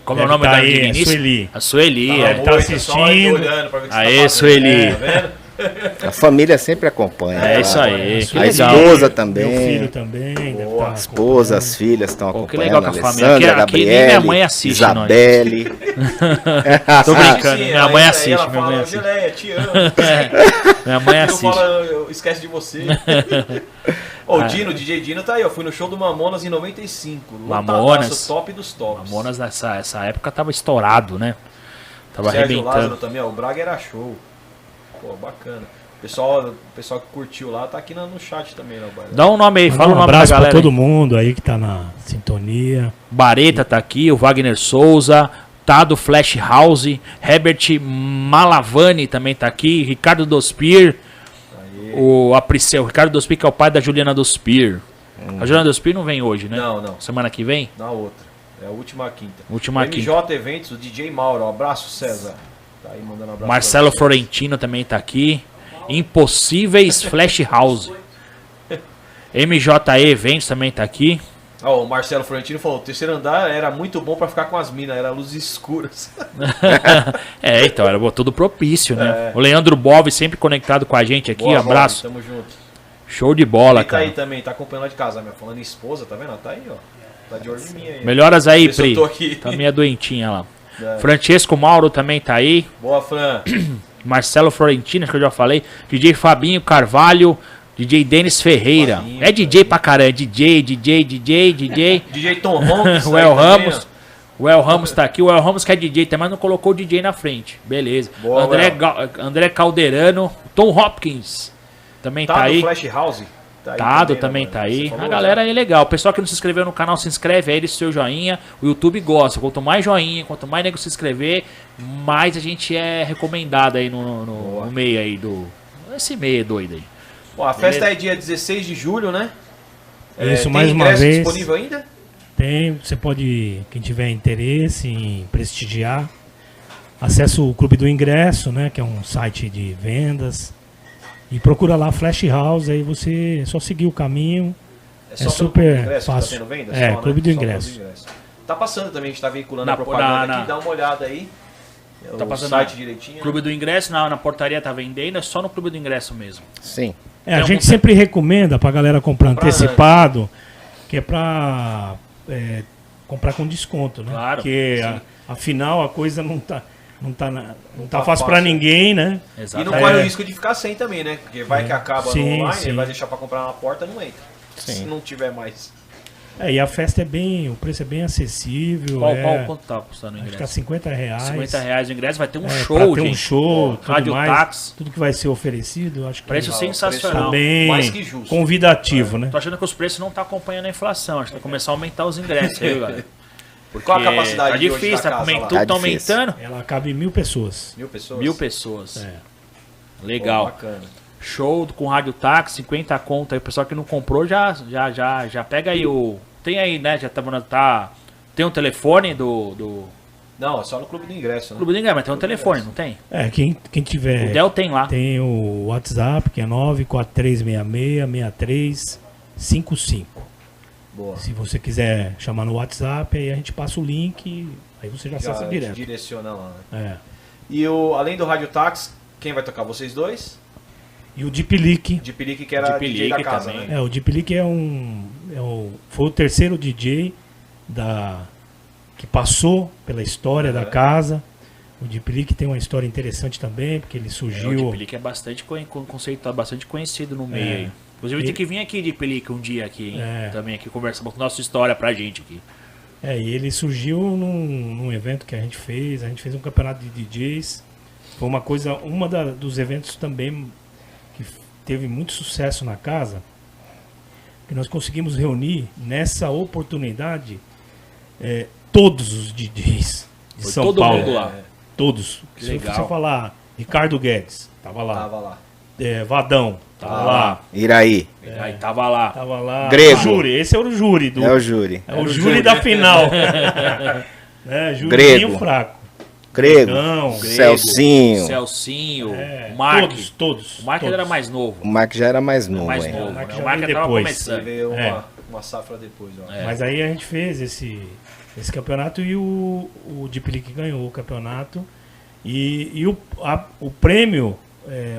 como é o Deve nome tá da aí, digníssima? Sueli. A Sueli. Tá é. na tá moita, só aí assistindo. olhando pra ver o que você Aê, tá fazendo. Sueli. Tá vendo? A família sempre acompanha. É né? isso aí. Que A legal. esposa também. Meu filho também. deve tá A esposa, as filhas estão Pô, que acompanhando. legal com a Alessandra, família. Aqui nem Gabriele, minha mãe assiste nós. Isabelle. Tô brincando, Sim, minha aí- mãe aí assiste, ela minha fala, mãe assiste. Geleia, te amo. Minha mãe Não assiste. fala, esquece de você. O Dino, o DJ Dino tá aí, eu fui no show do Mamonas em 95. Mamonas. Lotadaço, top dos tops. Mamonas nessa época tava estourado, né? Tava Sérgio Lázaro arrebentando. também, ó, o Braga era show. Pô, bacana. O pessoal que curtiu lá tá aqui no chat também, né, Braga? Dá um nome aí, fala o Um nome da abraço pra galera. todo mundo aí que tá na sintonia. Bareta tá aqui, o Wagner Souza, Tado Flash House, Herbert Malavani também tá aqui, Ricardo Dospir, o Ricardo Dospir que é o pai da Juliana Dospir. A Juliana Dospir não vem hoje, né? Não. Semana que vem? Na outra. É a última quinta. Última MJ Eventos, o DJ Mauro. Um abraço, César. Tá aí mandando um abraço. Marcelo pra você. Florentino também tá aqui. Impossíveis Flash House. MJE Eventos também tá aqui. Ó, o Marcelo Florentino falou: o terceiro andar era muito bom pra ficar com as minas, era luzes escuras. Então, era tudo propício, né? O Leandro Bove sempre conectado com a gente aqui, Boa, abraço. Tamo junto. Show de bola, Ele tá aí cara. também, tá acompanhando lá de casa, minha. Falando em esposa, tá vendo? Tá aí, ó. Tá de olho em mim aí. Melhoras aí, Vê se eu Pri. tô aqui. Tá meia doentinha lá. É. Francesco Mauro também tá aí. Boa, Fran. Marcelo Florentino, que eu já falei. DJ Fabinho Carvalho. DJ Denis Ferreira. Fabinho, É DJ pra caramba. DJ. DJ Tom Holmes. O El aí também, Ramos. O El Ramos tá aqui. O El Ramos que é DJ, mas não colocou o DJ na frente. Beleza. Boa, André Calderano. Tom Hopkins também tá aí. Flash House. Tá aí Tado também né, tá aí. Você falou, A galera aí é legal. O pessoal que não se inscreveu no canal, se inscreve aí, deixa o seu joinha. O YouTube gosta. Quanto mais joinha, quanto mais nego se inscrever, mais a gente é recomendado aí no meio aí do... Esse meio doido aí. Bom, a festa é dia 16 de julho, né? Isso, tem mais uma ingresso vez. disponível ainda? Tem, você pode, quem tiver interesse em prestigiar, acessa o Clube do Ingresso, né, que é um site de vendas, e procura lá Flash House, aí você só seguir o caminho. Só É pelo super Clube do Ingresso que fácil. Tá tendo venda? É, só, Clube do Só Ingresso. Tá passando também, a gente tá veiculando Na- a propaganda na- aqui, dá uma olhada aí. Tá o passando site na- direitinho. Clube do Ingresso, na portaria tá vendendo, é só no Clube do Ingresso mesmo. Sim. É, a Tem gente algum- sempre recomenda pra galera comprar Comprar antecipado, que é pra comprar com desconto, né? Claro, Porque sim. afinal a coisa não tá tá fácil pra fácil. ninguém, né? E não Exatamente. corre o risco de ficar sem também, né? Porque vai que acaba Sim, no online, sim. ele vai deixar pra comprar na porta, não entra. Sim. Se não tiver mais. E a festa o preço é bem acessível. Quanto tá custando o Acho que tá ingresso? R$50. 50 reais o ingresso, vai ter um Pra show, ter gente. um show, tudo Rádio mais, Táxi. tudo que vai ser oferecido, acho que Preço Ah, o sensacional. preço bem mais que justo. convidativo, né? Tô achando que os preços não tá acompanhando a inflação. Acho que vai começar a aumentar os ingressos aí, galera. Porque Qual a capacidade tá de hoje difícil, da casa tudo lá? tá Tá difícil. aumentando. Ela cabe 1.000 pessoas. 1000 pessoas? 1000 pessoas. É. Legal. Pô, bacana. Show com Rádio Táxi, 50 conto aí. O pessoal que não comprou já pega aí o... Tem aí, né? Já tá... Tem um telefone do Não, é só no Clube do Ingresso, né? Clube do Ingresso, mas tem um Clube do telefone, Ingresso. não tem? Quem tiver. O Del tem lá. Tem o WhatsApp, que é 943666355. Boa. Se você quiser chamar no WhatsApp, aí a gente passa o link, aí você já acessa Já direto. te direciona lá, né? É. E além do Rádio Táxi, quem vai tocar? Vocês dois? E o Deep Leak. De Pelique, que era Deep DJ da Leak casa, também. né? O Deep Leak foi o terceiro DJ que passou pela história da casa. O Deep Leak tem uma história interessante também, porque ele O surgiu. Deep Leak é bastante conceituado, bastante conhecido no meio aí. Inclusive tem que vir aqui de Pelique um dia aqui, hein? Também aqui conversar com nossa história pra gente aqui. E ele surgiu num evento que a gente fez um campeonato de DJs. Foi uma coisa, dos eventos também que teve muito sucesso na casa, que nós conseguimos reunir nessa oportunidade todos os DJs de Foi São todo Paulo. mundo lá. Todos. Que Se legal. você falar Ricardo Guedes, tava lá. Tava lá. Vadão, tava lá. Iraí. Aí tava lá. Tava lá. Grego. O júri, esse era o júri. É o júri. É o júri da final. Júrizinho Grego. fraco. Grego. Não, Celcinho. Celcinho. O Mark. Todos. O Mark todos. era mais novo. O Mark já era mais novo, Mais hein? novo. o Mark né? já O Mark veio tava depois. começando. Você veio É. uma safra depois, ó. Mas aí a gente fez esse campeonato e o Deep Leak ganhou o campeonato. E o prêmio,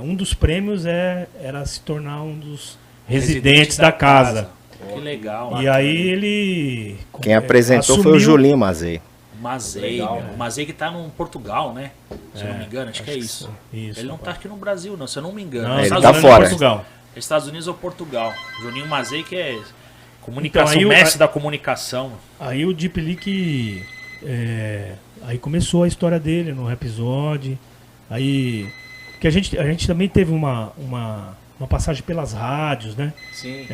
um dos prêmios era se tornar um dos residentes da casa. Que legal. E aí ele. Quem apresentou foi o Julinho Mazei. Mazei. Legal, O Mazei que tá no Portugal, né? Se eu não me engano, acho que é isso. Isso, Ele não tá aqui no Brasil, não, se eu não me engano. Não, Nos ele Estados tá Unidos, fora. Portugal. Estados Unidos ou Portugal. Juninho Mazei que é comunicação, Então, aí mestre da comunicação. Aí o Deep Leak. Aí começou a história dele no Rhapsody. Aí. Que a gente também teve uma passagem pelas rádios, né? Sim.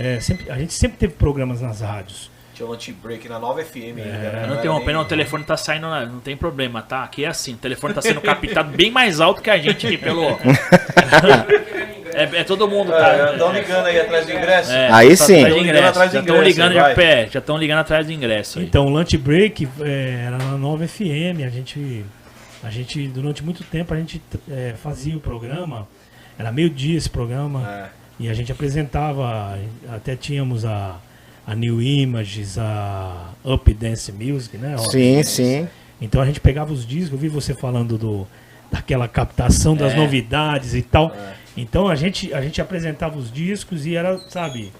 A gente sempre teve programas nas rádios. Tinha um anti-break na Nova FM ainda. né? Eu não interrompendo, o telefone tá saindo, não tem problema, tá? Aqui é assim, o telefone tá sendo captado bem mais alto que a gente aqui pelo. Todo mundo, tá? Estão ligando aí atrás do ingresso? Aí tá sim. atrás do ingresso. Atrás do Já estão ingresso, ligando, vai. já estão ligando atrás do ingresso. Aí. Então o Lunch Break era na Nova FM. A gente durante muito tempo, a gente fazia o programa. Era meio-dia esse programa. E a gente apresentava, até tínhamos a New Images, a Up Dance Music, né? Sim, sim. Então a gente pegava os discos, eu vi você falando daquela captação das novidades e tal. Então a gente apresentava os discos e era, sabe,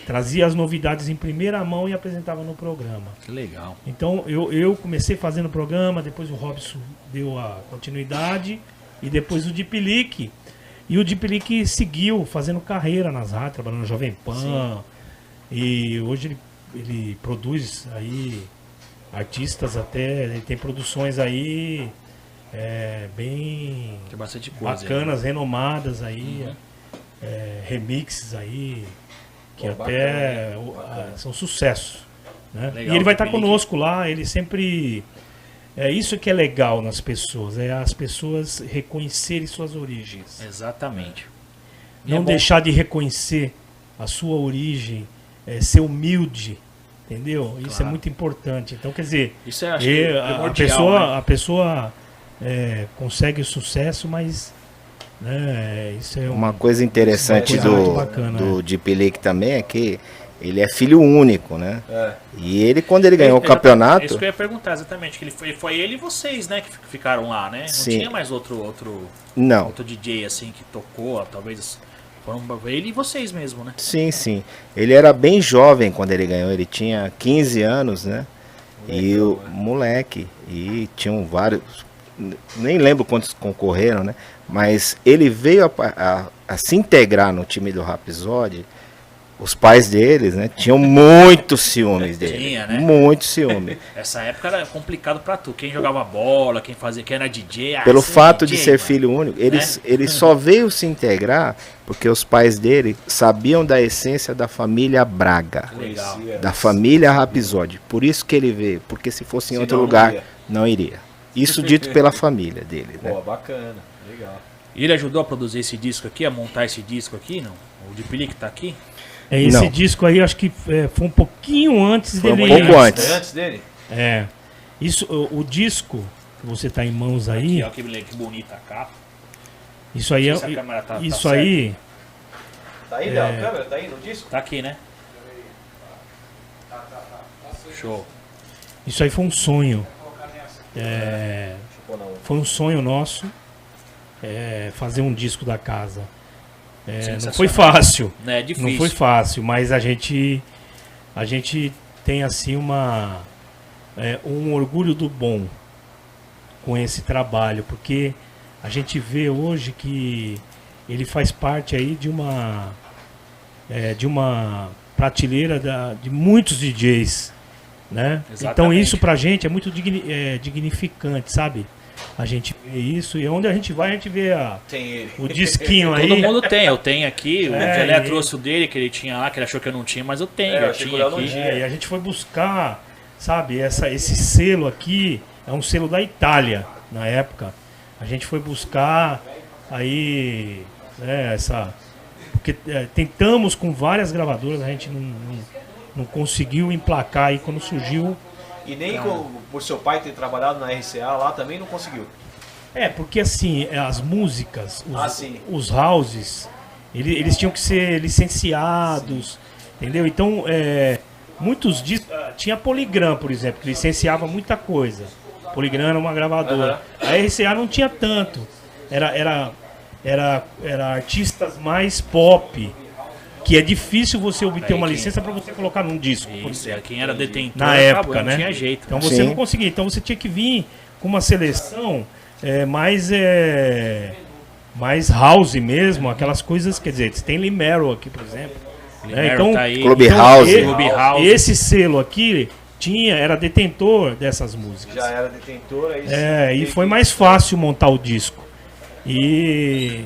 trazia as novidades em primeira mão e apresentava no programa. Que legal. Então eu comecei fazendo o programa, depois o Robson deu a continuidade e depois o Deep Leak. E o Deep Leak seguiu fazendo carreira nas rádios, trabalhando no Jovem Pan. E hoje ele produz aí artistas até, ele tem produções aí bem Tem bastante coisa. bacanas, renomadas aí, remixes aí, que Pô, até bacana. são sucessos. Né? Legal, E ele vai estar Felipe. conosco lá, ele sempre... É isso que é legal nas pessoas, é as pessoas reconhecerem suas origens. Exatamente. E Não é bom- deixar de reconhecer a sua origem, ser humilde, entendeu? Isso é Claro. muito importante. Então, quer dizer, Isso é, acho que é a primordial, né? pessoa consegue o sucesso, mas isso é Uma coisa interessante Uma coisa muito bacana, do Deep League também é que ele é filho único, né? É. E ele, quando ele ganhou o Isso campeonato, que eu ia perguntar exatamente, que ele foi ele e vocês, né, que ficaram lá, né? Não Sim. tinha mais outro não. DJ assim que tocou, talvez foram ele e vocês mesmo, né? Sim, sim. Ele era bem jovem quando ele ganhou, ele tinha 15 anos, né? E o moleque, e tinham vários, nem lembro quantos concorreram, né? Mas ele veio a se integrar no time do Rhapsody. Os pais deles, né, tinham muitos ciúmes dele. Tinha, né? Muito ciúme. Essa época era complicado pra tu. Quem jogava bola, quem era DJ. Pelo esse é fato de DJ, ser mano. filho único, ele só veio se integrar porque os pais dele sabiam da essência da família Braga, Legal. Conhecia. da família Rhapsody. Por isso que ele veio, porque se fosse em Senão outro não lugar, ia. não iria. Isso dito pela família dele, né? Pô, bacana. Legal. E ele ajudou a produzir esse disco aqui, a montar esse disco aqui, não? O Deep League tá aqui? Esse Não. disco aí, acho que foi um pouquinho antes Foi um dele. pouco antes. Antes dele? É. Isso, o disco que você tá em mãos Aqui, aí, ó, que bonita a capa. isso aí, Não sei se a câmera tá isso certa. aí, Tá aí, Léo? A câmera tá aí no disco? Tá aqui, né? Show. isso aí foi um sonho. Ou não? Foi um sonho nosso fazer um disco da casa. Não Sensacional. foi fácil. É difícil. Não foi fácil, mas a gente tem assim um orgulho do bom com esse trabalho, porque a gente vê hoje que ele faz parte aí de uma prateleira de muitos DJs, né? Exatamente. Então isso pra gente é muito dignificante, sabe? A gente vê isso e onde a gente vai a gente vê Tem ele. o disquinho aí. Todo mundo tem, eu tenho aqui. O Gelé e- trouxe o dele, que ele tinha lá, que ele achou que eu não tinha, mas eu tenho. É, eu eu achei que tinha o Léo não aqui. tinha. E a gente foi buscar, sabe, esse selo aqui é um selo da Itália, na época. A gente foi buscar aí, porque tentamos com várias gravadoras, a gente não conseguiu emplacar aí quando surgiu. E nem por seu pai ter trabalhado na RCA lá também não conseguiu. Porque assim, as músicas, Sim. os houses, eles tinham que ser licenciados, entendeu? Então, muitos discos. Tinha a Polygram, por exemplo, que licenciava muita coisa. Polygram era uma gravadora. A RCA não tinha tanto. Era artistas mais pop, que é difícil você obter uma licença para você colocar num disco. por Isso, exemplo. quem era detentor Na acabou, época, não né? tinha jeito. Então você Sim. não conseguia. Então você tinha que vir com uma seleção mais house mesmo, aquelas coisas, quer dizer, Stanley Merrill aqui, por exemplo. Limero Então, tá aí. Clubhouse. Clubhouse. Esse selo aqui era detentor dessas músicas. Já era detentor, aí E foi mais fácil montar o disco. E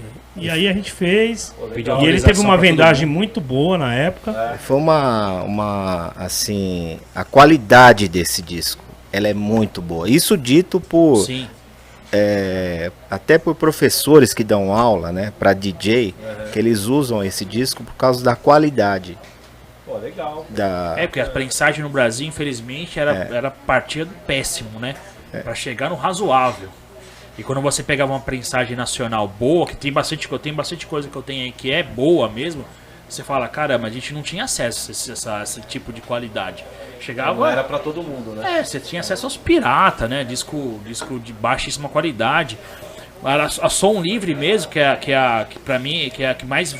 aí a gente fez. Pediu E ele teve autorização uma pra todo vendagem mundo. muito boa na época. Foi assim, a qualidade desse disco, ela é muito boa. Isso dito por Sim. até por professores que dão aula, né, para DJ, que eles usam esse disco por causa da qualidade Pô, legal. Porque a prensagem no Brasil, infelizmente, era partida do péssimo, né? Pra chegar no razoável. E quando você pegava uma prensagem nacional boa, que tem bastante coisa que eu tenho aí que é boa mesmo, você fala, caramba, a gente não tinha acesso a esse tipo de qualidade. Chegava. Não era pra todo mundo, né? Você tinha acesso aos pirata, né? Disco de baixíssima qualidade. A som livre mesmo, que pra mim, que é a que mais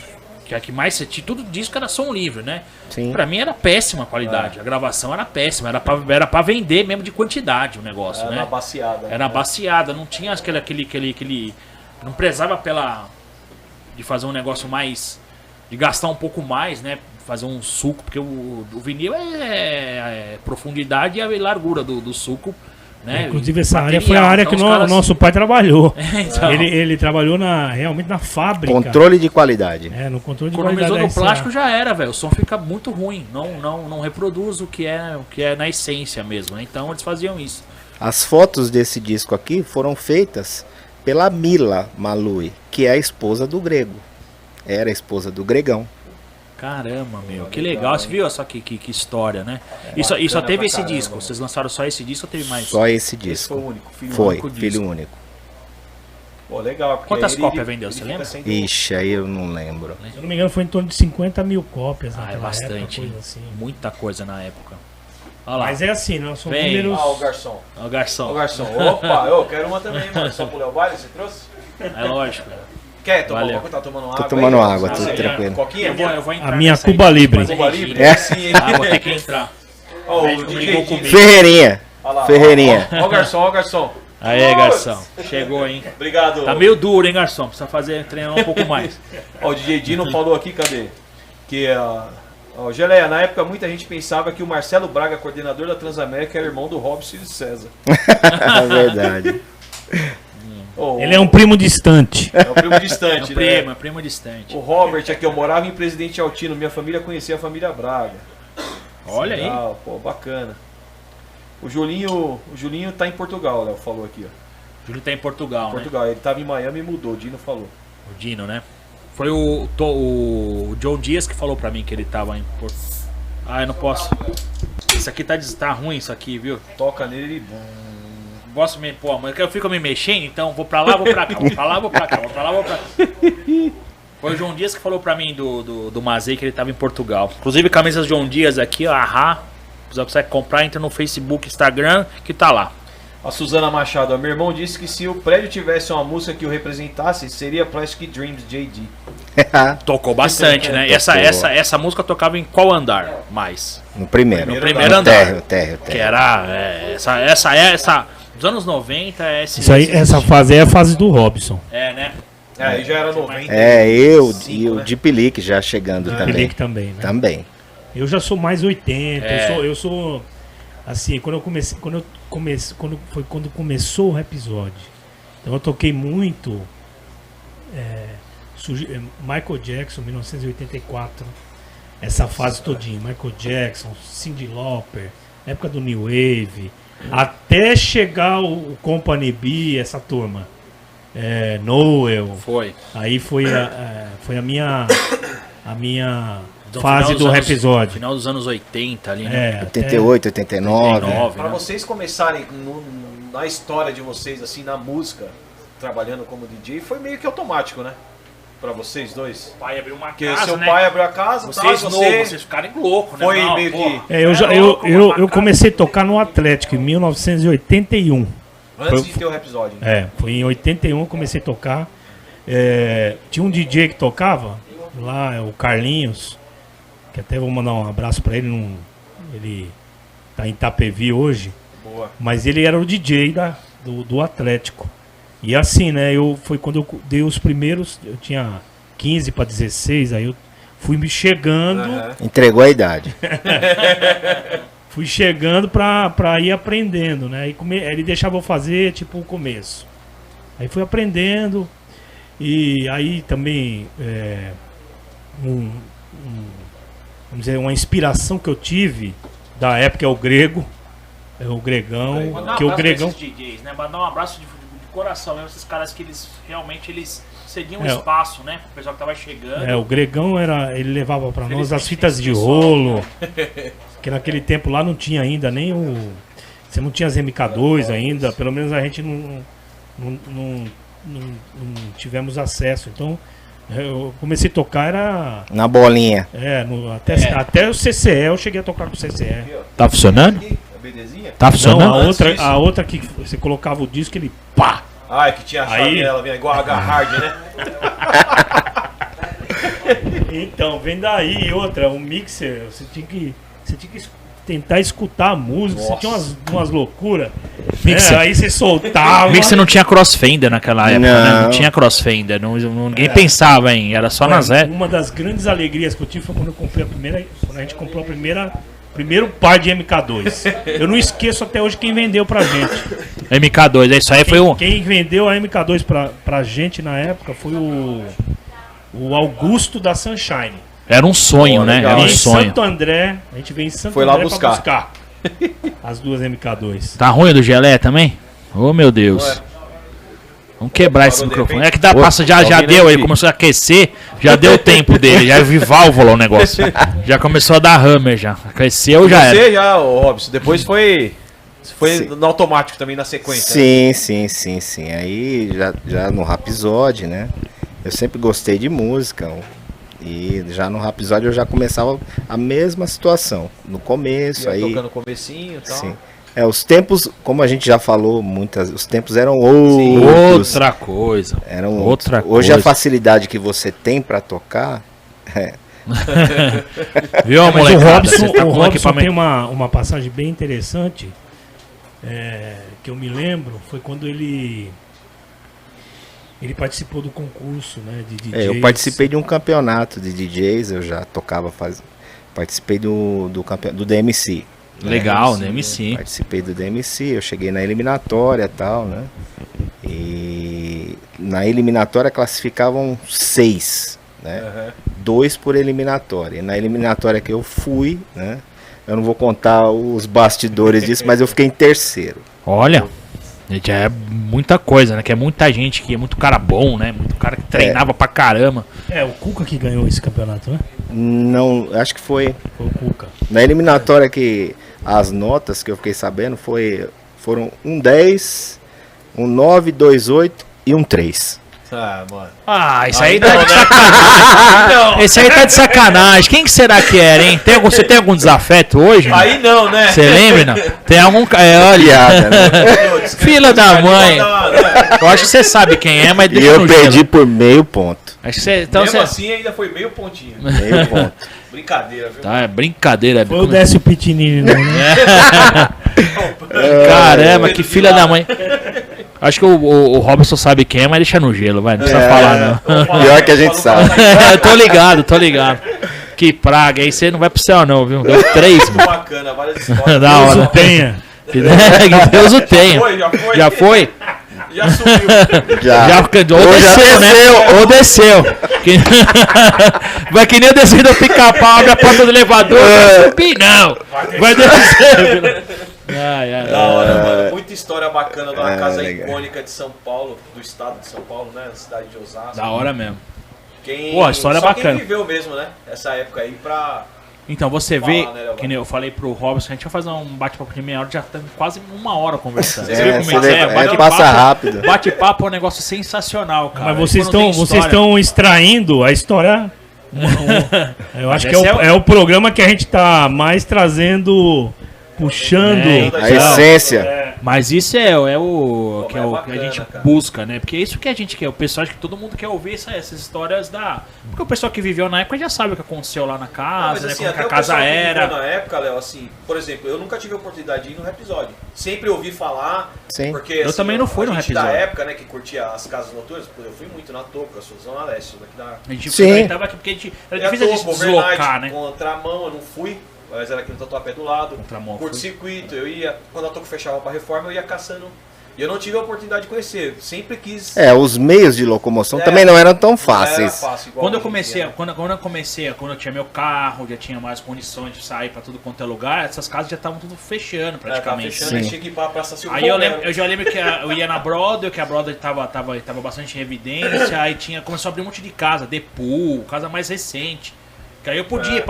você tinha, tudo disco era som livre, né? Sim. Pra mim era péssima a qualidade. A gravação era péssima, era pra vender mesmo de quantidade o negócio, Era né? na baciada. Era baciada, não tinha aquele não prezava de fazer um negócio mais, de gastar um pouco mais, né? fazer um suco, porque o vinil é profundidade e a largura do suco, né? Inclusive essa área Material, foi a área então que os caras- nosso pai trabalhou. Então, Ele trabalhou realmente na fábrica. Controle de qualidade. No controle de economizou qualidade. no plástico já era, velho. O som fica muito ruim. Não reproduz o que é na essência mesmo, né? Então eles faziam isso. As fotos desse disco aqui foram feitas pela Mila Malui, que é a esposa do Grego. Era a esposa do Gregão. Caramba, meu, que legal. Você viu só que história, né? E só bacana teve pra esse caramba, disco. Vocês lançaram só esse disco ou teve mais? Só esse Esse foi disco. o único, filho Foi, único. filho disco. único. Pô, legal. porque Quantas aí cópias vendeu, você fica lembra? sendo- Ixi, aí eu não lembro. Se eu não me engano, foi em torno de 50 mil cópias Ah, é naquela bastante. época, hein? coisa assim. Muita coisa na época. Olha lá. Mas é assim, não são Vem. números. Ah, o garçom. Ó, o garçom. Ô, garçom. Opa, eu quero uma também, mano. Só pro Léo Baile, você trouxe? É lógico. Quer tomar Valeu. uma coisa? Tá tomando água? Tô tomando aí? água, Ah, tudo você- tranquilo. Coquinha? Eu vou entrar A minha nessa aí, Cuba Libre. fazer Cuba regime. Libre? É? Sim, hein? Ah, vou ter que entrar. Ó, o Ele DJ brigou Dino. comigo. Ferreirinha. Olha lá, Ferreirinha. Ó o garçom, ó o garçom. Aê, garçom. Chegou, hein? Obrigado. Tá meio duro, hein, garçom? Precisa treinar um pouco mais. Ó, o DJ Dino falou aqui, cadê? Que ó, Geleia, na época muita gente pensava que o Marcelo Braga, coordenador da Transamérica, era irmão do Robson e César. É verdade. Ó, Ele é um primo distante. é um primo É distante, um né? primo distante. O Robert aqui, eu morava em Presidente Altino, minha família conhecia a família Braga. Olha aí. Legal, pô, bacana. O Julinho tá em Portugal, Léo falou aqui, ó. O Júlio tá em Portugal, né? Portugal, ele tava em Miami e mudou, o Dino falou. O Dino, né? Foi o John Dias que falou pra mim que ele tava em Porto. Ah, eu não posso. Isso aqui tá ruim, isso aqui, viu? Toca nele e... Posso me. Pô, mas eu fico me mexendo, então vou pra lá, vou pra cá, vou pra lá, vou pra cá, vou pra lá, vou pra cá. Foi o João Dias que falou pra mim do Mazei que ele tava em Portugal. Inclusive, camisas João Dias aqui, ó, Ahá. Se você quiser comprar, entra no Facebook, Instagram, que tá lá. A Suzana Machado, ó, meu irmão disse que se o prédio tivesse uma música que o representasse, seria Plastic Dreams, JD. Tocou bastante, né? E essa música tocava em qual andar mais? No primeiro. No primeiro No andar. térreo. Que era. Essa. Dos anos 90, Isso aí, essa fase é a fase do Robson. É, né? É, aí já era 90. É, eu Cinco, e o né? Deep Leak já chegando também. Pelic também, né? Também. Eu já sou mais 80. É. Eu sou assim, quando começou o episódio. Então eu toquei muito Michael Jackson, 1984. Essa fase todinha, Michael Jackson, Cyndi Lauper, época do New Wave, até chegar o Company B, essa turma. Noel. Foi. Aí foi a minha Então, fase final dos do anos- episódio. Final dos anos 80 ali, né? 88, 89. 89, Pra né? vocês começarem na história de vocês, assim, na música, trabalhando como DJ, foi meio que automático, né? Pra vocês dois. O pai abriu uma Porque casa, seu né? pai abriu a casa, Vocês tá, novos, vocês ficarem loucos, né? foi Não, meio pô. que... Eu comecei a tocar no Atlético em 1981. Antes de ter o episódio. Né? Foi em 81 eu comecei a tocar. Tinha um DJ que tocava lá, o Carlinhos, que até vou mandar um abraço pra ele. Ele tá em Itapevi hoje, Boa. mas ele era o DJ do Atlético. E assim, né? Foi quando eu dei os primeiros. Eu tinha 15 para 16, aí eu fui me chegando. Aham. Entregou a idade. Fui chegando pra ir aprendendo, né? Ele deixava eu fazer, tipo, o começo. Aí fui aprendendo. E aí também, vamos dizer, uma inspiração que eu tive da época é o Grego. É o Gregão. Mandar um Que o abraço Gregão... pra esses DJs, né? Mandar um abraço de coração mesmo, esses caras que eles realmente cediam É. espaço, né? Pro pessoal que tava chegando. O Gregão ele levava pra nós as Felizmente fitas tem de esse pessoal, rolo. Que naquele tempo lá não tinha ainda nem você não tinha as MK2 ainda, pelo menos a gente não tivemos acesso. Então eu comecei a tocar, era. Na bolinha. Até o CCE, eu cheguei a tocar com o CCE. Tá funcionando? Aqui, a BDzinha? Tá Não, Antes disso. a outra que você colocava o disco, ele pá! Ah, é que tinha a chave Aí- dela, vinha igual a H-Hard, né? Então, vem daí. E outra, o mixer, você tinha que tentar escutar a música. Você Nossa. tinha umas loucuras. Mixer. Aí você soltava. Mixer não tinha crossfender naquela época, né? Não Não. tinha crossfender. Ninguém pensava em. Era só nas Zé. Uma das grandes alegrias que eu tive foi quando eu comprei quando a gente comprou primeiro par de MK2. Eu não esqueço até hoje quem vendeu pra gente. MK2, isso aí foi um. Quem vendeu a MK2 pra gente na época foi o Augusto da Sunshine. Era um sonho, Pô, né? legal. Era um Em sonho. Santo André, a gente veio em Santo Foi lá André pra buscar. buscar as duas MK2. Tá ruim o do Gelé também? Oh, meu Deus. Ué. Vamos quebrar esse Parou de microfone. repente. É que passa, já alguém deu, não ele vi. começou a aquecer, já deu o tempo dele, já vi válvula o negócio. Já começou a dar hammer já. Aqueceu, já era. Você já, ô Robson, depois foi Sim. no automático também na sequência. Sim. Aí já no Rhapsody, né? Eu sempre gostei de música. E já no Rhapsody eu já começava a mesma situação. No começo, Ia aí. tocando no comecinho e tal. Sim. Os tempos, como a gente já falou, os tempos eram outros. Outra coisa. Eram outra outros. Hoje coisa. a facilidade que você tem pra tocar. Viu, Mas molecada? Você tá o com um Robson equipamento. tem uma passagem bem interessante que eu me lembro. Foi quando ele participou do concurso, né, de DJs. Eu participei de um campeonato de DJs, eu já tocava participei do DMC. Legal, Sim, DMC. Participei do DMC, eu cheguei na eliminatória e tal, né? E na eliminatória classificavam 6, né? Aham. 2 por eliminatória. E na eliminatória que eu fui, né? Eu não vou contar os bastidores disso, mas eu fiquei em terceiro. Olha, já é muita coisa, né? Que é muita gente, que é muito cara bom, né? Muito cara que treinava pra caramba. O Cuca que ganhou esse campeonato, né? Não, acho que foi Foi o Cuca. na eliminatória que as notas que eu fiquei sabendo foram um 10, um 9, 2, 8 e um 3. Ah, mano. Ah, isso aí Aí tá não, de né? sacanagem. Esse aí tá de sacanagem. Quem que será que era, hein? Você tem algum desafeto hoje? Aí não, né? Você lembra, não? Tem algum... olha... Piada, né? Filha da mãe. Eu acho que você sabe quem é, mas E deixa eu no perdi gelo. por meio ponto. Acho que você... Então Mesmo você... assim ainda foi meio pontinho. Meio ponto. Brincadeira, viu? Tá, é brincadeira. Foi o Décio Pitinini, não, né? Caramba, que filha da mãe. Acho que o Robson sabe quem é, mas deixa no gelo, vai. Não precisa falar, não. Pior que a gente sabe. Tô ligado. Que praga. Aí você não vai pro céu, não, viu? Deu 3, mano. Bacana, várias histórias. Da hora. Deus o tenha. Que Deus o tenha. Já foi? Já foi? Já subiu. Já. Ou desceu, né? Ou desceu. Vai que nem eu desci do pica-pau, abre a porta do elevador, vai subir, não. Vai descer. Da hora, mano. Muita história bacana de uma casa legal. icônica de São Paulo, do estado de São Paulo, né? Na cidade de Osasco. Da hora mesmo. Quem, Pô, a história é só bacana. Quem viveu mesmo, né? Essa época aí pra... Então você Fala, vê, né, Leoval? que nem eu falei pro Robson, a gente vai fazer um bate-papo de meia hora, já estamos quase 1 hora conversando. É, Você viu como é que é? Bate-papo- passa rápido. Bate-papo é um negócio sensacional, cara. Mas vocês Quando tem história- estão extraindo a história. Eu acho que esse é o programa que a gente tá mais trazendo, puxando. A essência. Mas isso é o que, Pô, é o mas que a bacana, gente cara. busca, né? Porque é isso que a gente quer. O pessoal, acho que todo mundo quer ouvir essas histórias da. Porque o pessoal que viveu na época já sabe o que aconteceu lá na casa, né? Como que a casa pessoal que era. viveu na época, Léo, assim, por exemplo, eu nunca tive a oportunidade de ir no episódio. Sempre ouvi falar, Sim. porque Eu assim, também não fui a no gente Rap da Zone. época, né, que curtia as casas noturnas, eu fui muito na Toca, sou Zona Leste, daqui da... A gente Sim. aproveitava aqui porque a gente. Era E a difícil a gente Toca, deslocar, overnight, né? Contramão, eu não fui, mas era aqui no Tatuapé do lado. Contramão, eu fui. Curto-circuito, eu ia, quando a Toca fechava pra reforma, eu ia caçando. E eu não tive a oportunidade de conhecer, sempre quis... Os meios de locomoção É, também não eram tão Não era fáceis. fácil, igual Quando eu hoje em comecei, dia, né? quando eu tinha meu carro, já tinha mais condições de sair pra tudo quanto é lugar, essas casas já estavam tudo fechando Tava praticamente. fechando, aí Sim. tinha que ir pra Praça Silva. Aí eu já lembro que eu ia na Broadway, que a Broadway tava bastante em evidência, aí começou a abrir um monte de casa, Depool, casa mais recente. Que aí eu podia,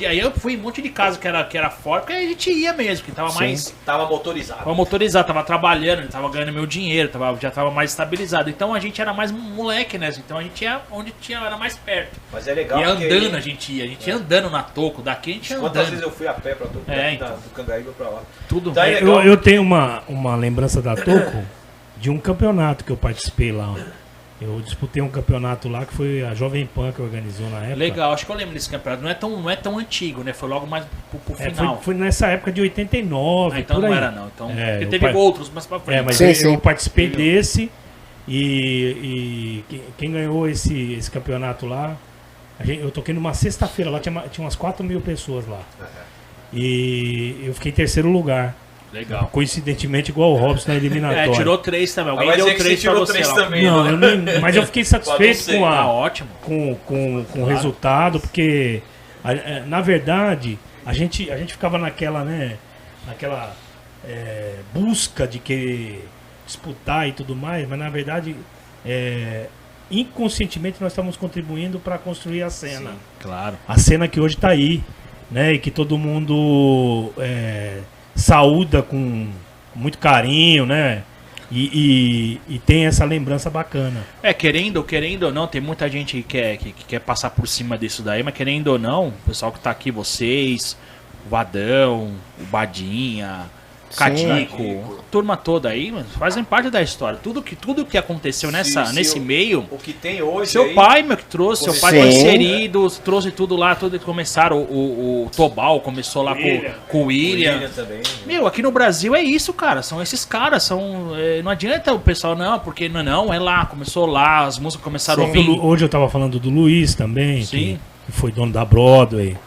aí eu fui em um monte de casa que era fora, porque a gente ia mesmo, que tava mais Tava motorizado. tava motorizado, tava trabalhando, tava ganhando meu dinheiro, já tava mais estabilizado. Então a gente era mais moleque, né? Então a gente ia onde era mais perto. Mas é legal E porque andando aí- a gente ia andando na Toco, daqui a gente ia Quantas vezes andando. eu fui a pé pra todo Então. do Cangaíba pra lá. Tudo Tá aí, legal. Eu tenho uma lembrança da Toco de um campeonato que eu participei lá. Eu disputei um campeonato lá que foi a Jovem Pan que organizou na época. Legal, acho que eu lembro desse campeonato. Não é tão antigo, né? Foi logo mais pro final. Foi nessa época de 89, então por não aí. era não. Então, É, porque eu teve outros, mas pra frente. mas Sim, eu sim. participei desse e quem ganhou esse campeonato lá, eu toquei numa sexta-feira, lá tinha umas 4.000 pessoas lá. E eu fiquei em terceiro lugar. Legal. Coincidentemente igual o Robson na eliminatória. Tirou 3 também. Alguém Vai deu dizer que 3 você pra tirou você 3 lá. também. Não, mas eu fiquei satisfeito Pode não com ser. Ah, ótimo. com o resultado, porque na verdade a gente ficava naquela, né, busca de querer disputar e tudo mais, mas na verdade inconscientemente nós estamos contribuindo para construir a cena. Sim, claro. A cena que hoje está aí, né, e que todo mundo saúda com muito carinho, né? E tem essa lembrança bacana. Querendo ou não, tem muita gente que quer passar por cima disso daí, mas querendo ou não, o pessoal que tá aqui, vocês, o Vadão, o Badinha, Sim. Catico, a turma toda aí, mano, fazem parte da história. Tudo que aconteceu nesse meio, O que tem hoje seu aí, pai, meu, que trouxe, seu pai Sim. foi inserido, trouxe tudo lá, tudo que começaram, o Tobal começou lá com o William. também. Meu, aqui no Brasil é isso, cara. São esses caras. Não adianta o pessoal, não, porque não, é lá. Começou lá, as músicas começaram a ouvir. Hoje eu tava falando do Luiz também, Sim. que foi dono da Broadway.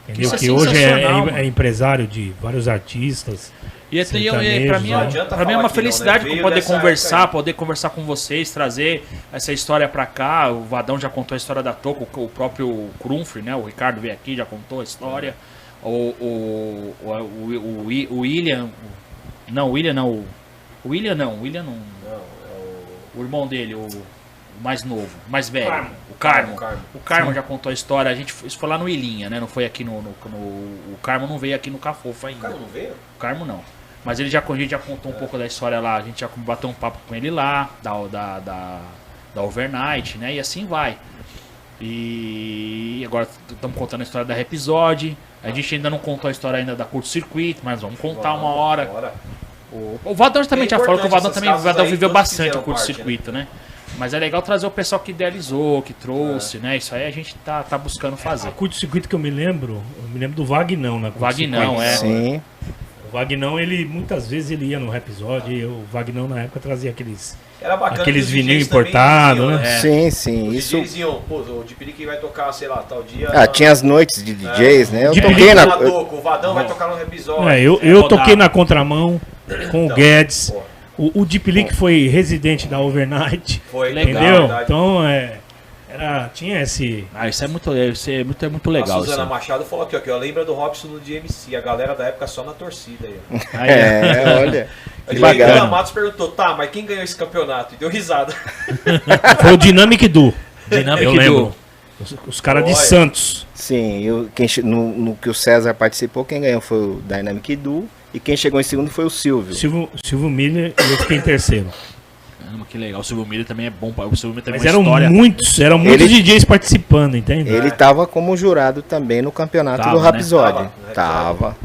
Entendeu? Isso é Que hoje sensacional, mano. é empresário de vários artistas. E pra mim, Não adianta pra mim é falar uma que felicidade não, né? Veio poder dessa conversar, época aí. poder conversar com vocês, trazer essa história pra cá. O Vadão já contou a história da Toco, o próprio Krumfri, né? O Ricardo veio aqui, já contou a história. O William. Não, o William não. O William não. O irmão dele, o mais novo, mais velho. O Carmo. O Carmo já contou a história. Isso foi lá no Ilinha, né? Não foi aqui o Carmo não veio aqui no Cafofa ainda. O cara não veio? O Carmo não. Mas a gente já contou um pouco da história lá. A gente já bateu um papo com ele lá, da Overnight, né? E assim vai. E agora estamos contando a história da Rhapsody. A gente ainda não contou a história ainda da Curto Circuito, mas vamos contar uma hora. O Vadão também já falou que o Vadão viveu bastante o Curto Circuito, né? Mas é legal trazer o pessoal que idealizou, que trouxe, né? Isso aí a gente tá buscando fazer. A curto-circuito que eu me lembro do Vagnão na Vagnão, Sim. O Vagnão, ele muitas vezes ele ia no Rhapsody e o Vagnão na época trazia aqueles Era bacana. Aqueles que os vinil DJs também importado, diziam, né? Sim, sim. Os Isso. DJs diziam, pô, o Dipirique vai tocar, sei lá, tal dia. Tinha as noites de DJs, né? Eu De toquei na. O Vadão vai tocar no episódio. eu rodar. toquei na contramão com o Então, Guedes. pô. O Deep Leak foi residente da Overnight. Foi Legal, Entendeu? verdade. Então, tinha esse. Isso é muito legal. A Suzana Isso. Machado falou aqui, ó, lembra do Robson no DMC, a galera da época só na torcida aí, ó. Olha. Que Aí o bacana. Matos perguntou, tá, mas quem ganhou esse campeonato? E deu risada. Foi o Dynamic Duo. Dynamic Eu Duo. lembro. Os caras de Olha. Santos. Sim, no que o César participou, quem ganhou foi o Dynamic Duo. E quem chegou em segundo foi o Silvio. Silvio Miller e eu fiquei em terceiro. Caramba, que legal. O Silvio Miller também é bom. O Silvio Miller tem Mas uma eram história. muitos Ele- DJs participando, entende? Ele estava como jurado também no campeonato Tava, do né? Rhapsody. Tava.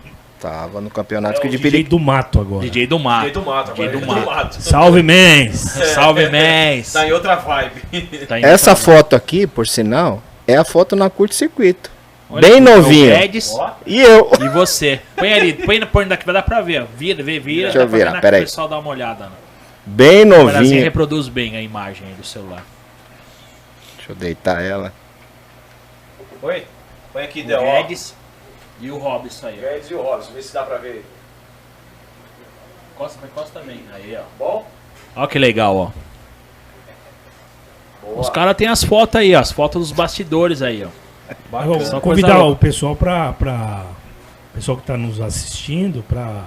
Tava no campeonato É que o de DJ Piriquito. do Mato agora. DJ do Mato. DJ do Mato, agora DJ ele do é do Mato. Mato. Salve, mens! Salve, Mens! Tá em outra vibe. Tá em Essa outra- foto aqui, por sinal, é a foto na Curto Circuito. Olha Bem aqui, novinho. o Guedes Ó, E eu. e você. Põe ali, põe daqui, vai dar pra ver. Ó. Vira. Deixa eu dá pra virar, ver peraí. O pessoal dá uma olhada. Né? Bem Mas assim novinho. reproduz bem a imagem aí do celular. Deixa eu deitar ela. Oi? Põe aqui, O Del. Guedes e o Robson aí. ó. Guedes e o Robson, vê se dá pra ver. Encosta também. Aí, ó. Bom? Ó que legal, ó. Boa. Os caras têm as fotos aí, ó. As fotos dos bastidores aí, ó. Eu vou Só convidar coisa o pessoal o pessoal que está nos assistindo para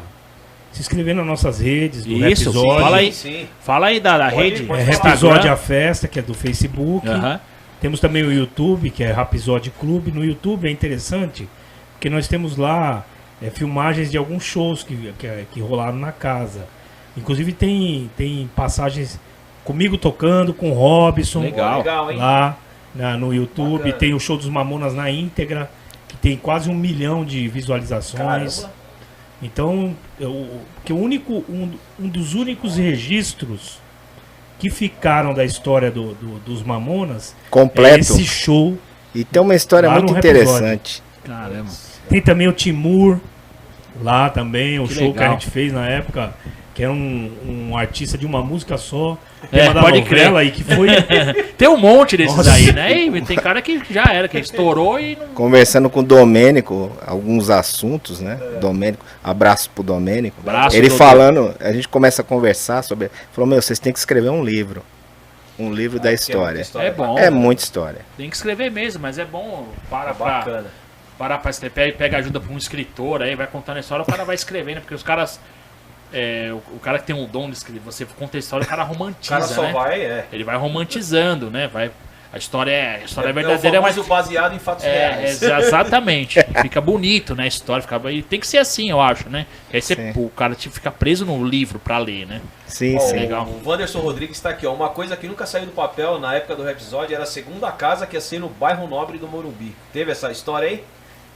se inscrever nas nossas redes do Isso, Rhapsody. fala aí. Sim. Fala aí da Pode- rede. pode É falar. Rhapsody a Festa, que é do Facebook. Aham. Temos também o YouTube, que é Rhapsody Clube. No YouTube é interessante, porque nós temos lá filmagens de alguns shows que rolaram na casa. Inclusive tem passagens comigo tocando, com o Robson. Legal. Legal, hein? Lá no YouTube. Bacana. Tem o show dos Mamonas na íntegra, que tem quase 1 milhão de visualizações. Caramba. Então, um dos únicos registros que ficaram da história dos Mamonas Completo. é esse show. E tem uma história Lá muito no interessante. Caramba. Tem também o Timur lá também, o Que show que a legal. gente fez na época, que era um artista de uma música só, É, tema da pode novela, e que foi... Tem um monte desses Nossa. aí, né? E tem cara que já era, que estourou e não. Conversando com o Domênico, alguns assuntos, né? Domênico, abraço pro Domênico. Abraço, Ele Dodô. falando, a gente começa a conversar sobre. Falou, meu, vocês têm que escrever um livro. Um livro da Que história. É bom. É muita história. Tem que escrever mesmo, mas é bom. Para Bacana. pra escrever, pega ajuda pra um escritor, aí vai contando a história, o cara vai escrevendo, porque os caras. O cara que tem um dom de escrever, você conta a história, o cara O romantiza, cara só né? vai, Ele vai romantizando, né? A história é É verdadeira, o mas. famoso baseado em fatos reais. Exatamente. Fica bonito, né? A história e tem que ser assim, eu acho, né? Que aí Sim. o cara fica preso no livro pra ler, né? Sim, Ó, sim. legal. O Wanderson Rodrigues está aqui, ó. Uma coisa que nunca saiu do papel na época do Rhapsody era a segunda casa que ia ser no bairro Nobre do Morumbi. Teve essa história aí?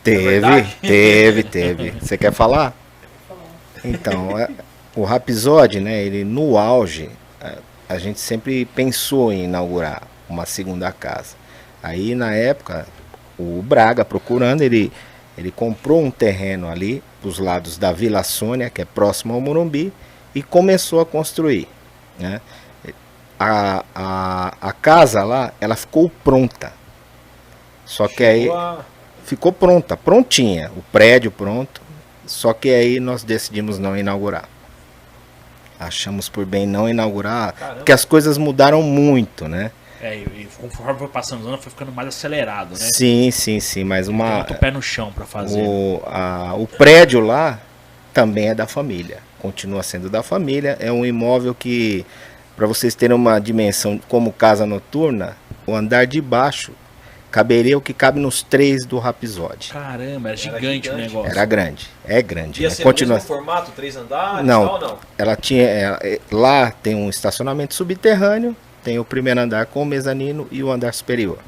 verdade? Teve. Você quer falar? Então, o Rhapsody, né? Ele no auge, a gente sempre pensou em inaugurar uma segunda casa. Aí na época, o Braga procurando, ele comprou um terreno ali dos lados da Vila Sônia, que é próximo ao Morumbi, e começou a construir, né? A casa lá, ela ficou pronta. Só que aí Chegou a- ficou pronta, prontinha, o prédio pronto. Só que aí nós decidimos não inaugurar. Achamos por bem não inaugurar, Caramba. porque as coisas mudaram muito, né? E conforme foi passando os anos, foi ficando mais acelerado, né? Sim, mas Tem uma muito pé no chão pra fazer. o prédio lá também é da família, continua sendo da família. É um imóvel que, para vocês terem uma dimensão como casa noturna, o andar de baixo caberia o que cabe nos 3 do Rhapsody. Caramba, era gigante, gigante. o negócio. Era grande, é grande. Ia Né? ser Continua. no mesmo formato, 3 andares Não. e tal, não? Ela tinha lá tem um estacionamento subterrâneo, tem o primeiro andar com o mezanino e o andar superior.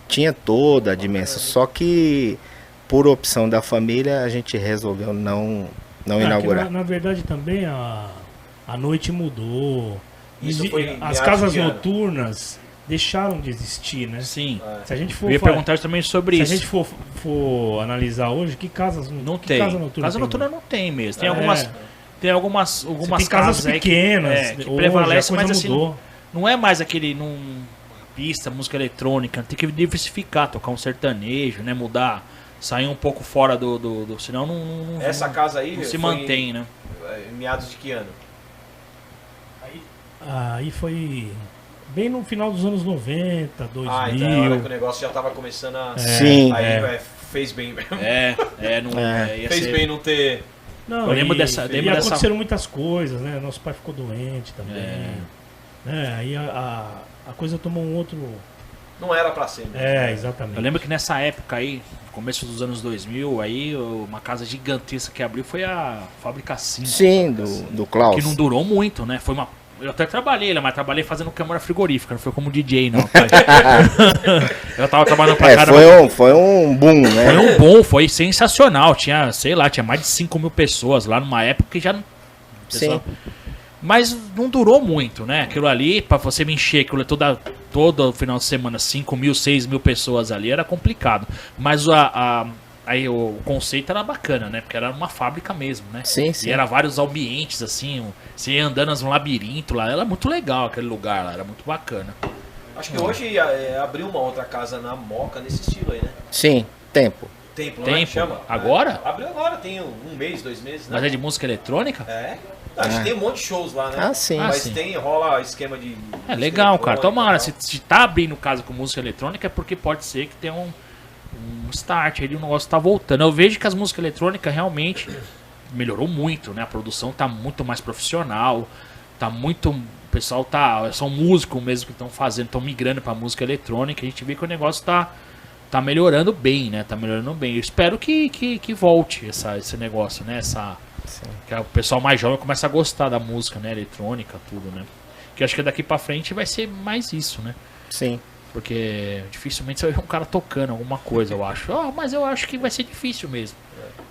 Tinha toda a dimensão, só que por opção da família a gente resolveu não Ah, que inaugurar. na verdade também a noite mudou. Isso foi em As meados casas de ano. noturnas deixaram de existir, né? Sim. Se a gente for Eu ia fa- perguntar também sobre se a isso. gente for analisar hoje, que casas Não que tem. Casa noturna, Casa noturna não tem mesmo. Tem É. algumas. Tem algumas Você algumas tem casas aí pequenas, que hoje prevalece, a coisa mas assim, mudou. não é mais aquele pista, música eletrônica, tem que diversificar, tocar um sertanejo, né, mudar, sair um pouco fora do senão não Essa casa aí não se foi mantém, né? em meados de que ano? Aí foi bem no final dos anos 90, 2000. Ah, então é a hora que o negócio já tava começando a... Sim. Aí é. fez bem mesmo. Não ia Fez ser- bem não ter... Não, Eu lembro e, dessa- e lembro dessa- aconteceram muitas coisas, né? Nosso pai ficou doente também. É. Né? Aí a coisa tomou um outro. Não era pra ser. mesmo. É, exatamente. Eu lembro que nessa época aí, no começo dos anos 2000, aí uma casa gigantesca que abriu foi a Fábrica 5. Sim, do Klaus. Que não durou muito, né? Foi uma. Eu até trabalhei lá, mas trabalhei fazendo câmara frigorífica, não foi como DJ, não. Eu tava trabalhando pra caramba. Foi um boom, né? Foi um bom, foi sensacional. Tinha, sei lá, tinha mais de 5 mil pessoas lá numa época que já não. Sim. Mas não durou muito, né? Aquilo ali, pra você me encher aquilo todo final de semana, 5 mil, 6 mil pessoas ali, era complicado. Mas aí o conceito era bacana, né? Porque era uma fábrica mesmo, né? Sim, sim. E era vários ambientes, assim, você ia andando num labirinto lá. Era muito legal aquele lugar lá, era muito bacana. Acho que hoje abriu uma outra casa na Moca nesse estilo aí, né? Sim, tempo. Templo, né? Tempo? Chama. Agora? É. Abriu agora, tem um mês, 2 meses, né? Mas é de música eletrônica? É. Acho que tem um monte de shows lá, né? Ah, sim. Mas sim. rola esquema de... É legal, cara. Tomara. Se... Se tá abrindo casa com música eletrônica é porque pode ser que tenha um start aí, o negócio tá voltando. Eu vejo que as músicas eletrônicas realmente melhorou muito, né? A produção tá muito mais profissional, tá muito... O pessoal são músicos mesmo que estão fazendo, estão migrando pra música eletrônica. A gente vê que o negócio tá melhorando bem, né? Tá melhorando bem. Eu espero que volte esse negócio, né? Que o pessoal mais jovem começa a gostar da música, né? Eletrônica, tudo, né? Que eu acho que daqui pra frente vai ser mais isso, né? Sim. Porque dificilmente você vai ver um cara tocando alguma coisa, eu acho. Mas eu acho que vai ser difícil mesmo.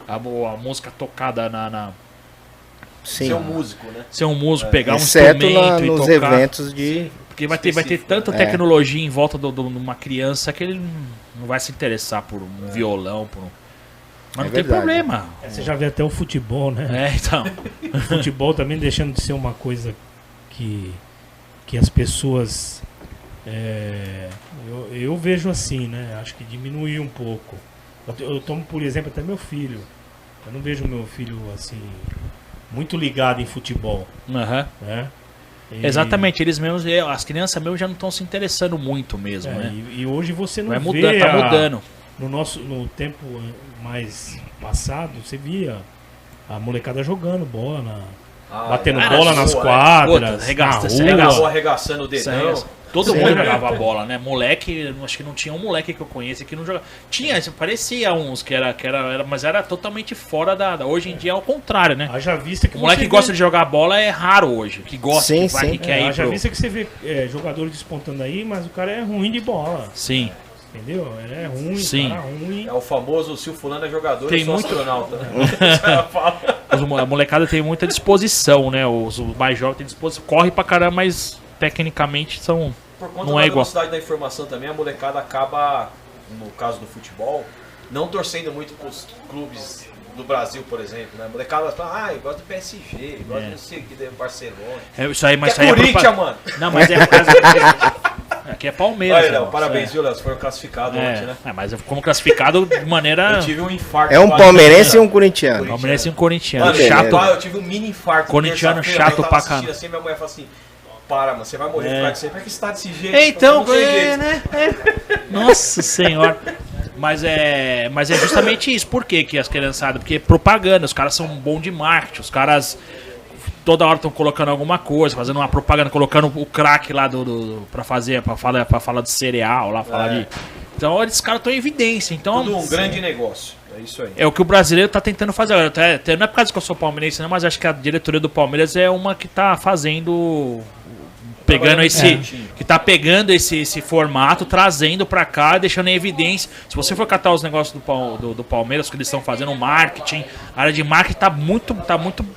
A música tocada Sim. ser um músico, né? Ser um músico, pegar um Exceto lá instrumento e nos tocar. eventos de... Porque vai ter específico, tanta né? tecnologia em volta de uma criança que ele não vai se interessar por um violão, por um... Mas É não tem verdade. problema. Você já vê até o futebol, né? É, então. O futebol também deixando de ser uma coisa que as pessoas... eu vejo assim, né? Acho que diminuiu um pouco. Eu tomo, por exemplo, até meu filho. Eu não vejo meu filho, assim, muito ligado em futebol, Aham. né? E- Exatamente, eles mesmos, as crianças mesmo já não estão se interessando muito mesmo, É, né? e hoje você não Vai vê mudando, tá mudando. no tempo mais passado, você via a molecada jogando bola, batendo era bola boa, nas né? quadras, Puta, arregaça, na se rua. Acabou arregaçando o dedão. Todo Sim. mundo jogava bola, né? Moleque, acho que não tinha um moleque que eu conheço que não jogava. Tinha, parecia uns que era mas era totalmente fora da. Hoje em dia é o contrário, né? Haja vista que O moleque você que gosta vê, de jogar bola é raro hoje. Que gosta, Sim, que vai, sim. que quer ir haja pro... vista que você vê jogadores despontando aí, mas o cara é ruim de bola, Sim. entendeu? Ele é ruim, Sim. cara ruim. É o famoso, se o fulano é jogador, Tem eu sou muito- astronauta. Os caras falam. A molecada tem muita disposição, né? Os mais jovens têm disposição. Corre pra caramba, mas tecnicamente são. Por conta Não da é igual. velocidade da informação também, a molecada acaba, no caso do futebol, não torcendo muito pros clubes do Brasil, por exemplo. Né? A molecada fala, eu gosto do PSG, gosto É. do não sei o que, do Barcelona. É isso aí, mas Que isso aí Corinthians, mano! Não, mas é por causa. Aqui é Palmeiras. Olha, Léo, irmão. parabéns, É. viu, Léo? Você foi classificado ontem, né? Mas como classificado de maneira. Eu tive um infarto. É um quase. palmeirense e um corintiano. Palmeirense e um corintiano. Mano, Chato. eu tive um mini infarto. Corintiano terça-feira, chato eu tava pra assistindo caramba. assim, minha mulher falou assim, para, mano, você vai morrer por causa disso aí. Por que você tá desse jeito? Então, Não tem jeito. né? Nossa senhora. Mas é justamente isso. Por que as criançadas? Porque é propaganda, os caras são bons de marketing, os caras toda hora estão colocando alguma coisa, fazendo uma propaganda, colocando o craque lá pra falar de cereal, lá, falar de. Então esses caras estão em evidência. Então, Tudo um grande negócio. É isso aí. é o que o brasileiro tá tentando fazer agora. Até não é por causa que eu sou palmeirense, não, mas acho que a diretoria do Palmeiras é uma que tá fazendo. Pegando esse. Que tá pegando esse formato, trazendo pra cá, deixando em evidência. Se você for catar os negócios do Palmeiras, que eles estão fazendo marketing, a área de marketing tá muito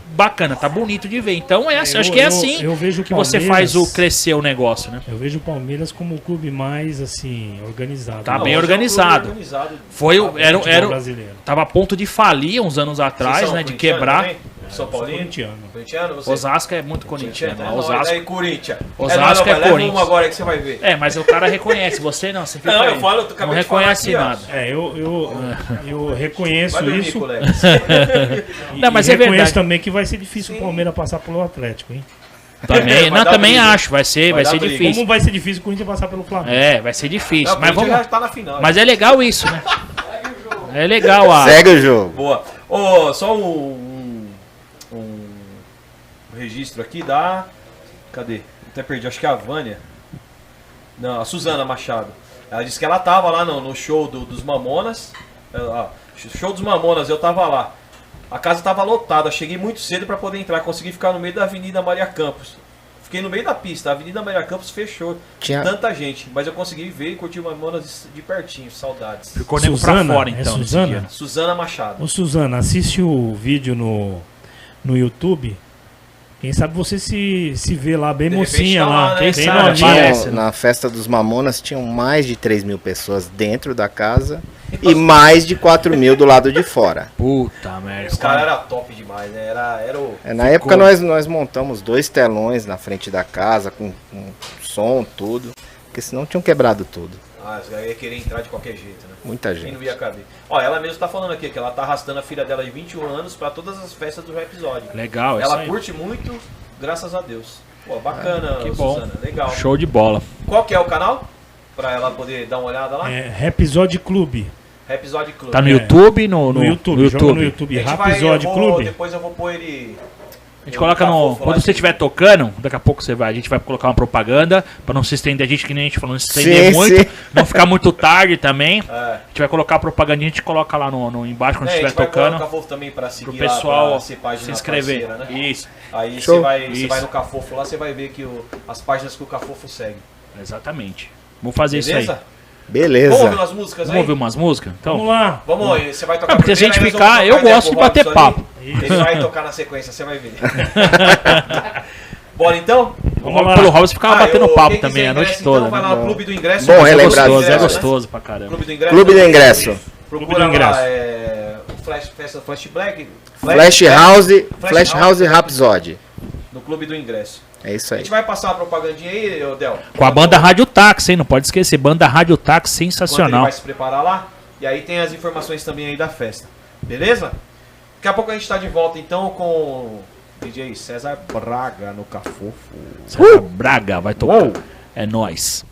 bacana, tá bonito de ver. Então acho que é assim eu vejo o que você Palmeiras- faz crescer o negócio, né? Eu vejo o Palmeiras como o clube mais, assim, organizado. Tá do bem hoje organizado. É um clube organizado. futebol brasileiro. Tava a ponto de falir uns anos atrás, Vocês são né? De corintiano quebrar. também? São Paulinho? Corintiano. Corintiano, você? Osasco é muito corintiano. É Osasco. nóis, Corinthians. Osasco é leva Corinthians. uma agora que você vai ver. É, mas o cara reconhece. Você não, você fica Não, aí. eu falo, eu acabei não de falar reconhece aqui, ó. nada. Eu reconheço Vai dormir, isso. colega. Não, mas e é reconheço verdade. também que vai ser difícil Sim. o Palmeiras passar pelo Atlético, hein? Também, Vai não, dar também briga. acho. Vai ser Vai dar briga. difícil. Como vai ser difícil o Corinthians passar pelo Flamengo? É, vai ser difícil. Não, o Mas Corinthians vamos. já tá na final. Mas é legal isso, né? É legal Segue o jogo. Boa. Ô, só um registro aqui da... Cadê? Até perdi, acho que é a Vânia. Não, a Suzana Machado. Ela disse que ela tava lá no show dos Mamonas. Show dos Mamonas, eu tava lá. A casa tava lotada, cheguei muito cedo pra poder entrar. Consegui ficar no meio da Avenida Maria Campos. Fiquei no meio da pista, a Avenida Maria Campos fechou. Tinha- Tanta gente, mas eu consegui ver e curtir Mamonas de pertinho, saudades. Ficou nego pra Suzana, fora, é então. nesse Suzana? dia. Suzana Machado. Ô Suzana, assiste o vídeo no YouTube. Quem sabe você se vê lá bem De repente mocinha tá lá. lá, né? Bem Quem novinha. sabe, Tinha- aparece, né? na festa dos Mamonas tinham mais de 3 mil pessoas dentro da casa e mais de 4 mil do lado de fora. Puta merda. Os caras eram top demais, né? Era o... Na época nós montamos 2 telões na frente da casa com som, tudo. Porque senão tinham quebrado tudo. Ah, os caras iam querer entrar de qualquer jeito, né? Muita Quem não gente. ia caber. Ó, ela mesmo tá falando aqui que ela tá arrastando a filha dela de 21 anos pra todas as festas do episódio. Legal, isso Ela aí. curte muito, graças a Deus. Pô, bacana, que bom. Suzana. Legal. Show de bola. Qual que é o canal? Pra ela poder dar uma olhada lá? É Episódio Clube. Episódio Club. Tá no É. YouTube? No YouTube. Joga no YouTube. A gente Episódio Clube. Depois eu vou pôr ele... A gente coloca no. Quando você estiver tocando, daqui a pouco a gente vai colocar uma propaganda, pra não se estender, a gente, que nem a gente falou, não se estender Sim, muito, sim. não ficar muito tarde também. É. A gente vai colocar a propaganda, a gente coloca lá no embaixo quando A estiver gente vai tocando, colocar o Cafofo também pra seguir pro pessoal lá, pra ser página se inscrever. parceira, né? Isso, Aí Show. você Isso. vai no Cafofo lá, você vai ver que as páginas que o Cafofo segue. exatamente. Vamos fazer Beleza? isso aí. Beleza. Vamos ouvir umas músicas Vamos aí? ouvir umas músicas? Então, Vamos lá. Vamos, você vai tocar porque se a gente primeiro, aí ficar, nós eu vamos trocar gosto de ideia com o bater Robson ali. papo. Ele vai tocar na sequência, você vai ver. Bora então? Vamos lá. Pelo Robson ficava batendo papo quem também quiser a noite ingresso, toda. Então vai né? lá no Clube do Ingresso. Bom Clube relembrar É disso, né? gostoso pra caramba. Clube do Ingresso. Clube do Ingresso. Procura Clube do Ingresso. lá, o Festa Flash Black. Flash House Rhapsody. No Clube do Ingresso. É isso A aí. gente vai passar uma propagandinha aí, Del. Com a banda Rádio Táxi, hein? Não pode esquecer. Banda Rádio Táxi Enquanto ele sensacional. vai se preparar lá. E aí tem as informações também aí da festa. Beleza? Daqui a pouco a gente tá de volta então com o DJ César Braga no Cafofo. César Braga vai tocar. É nóis.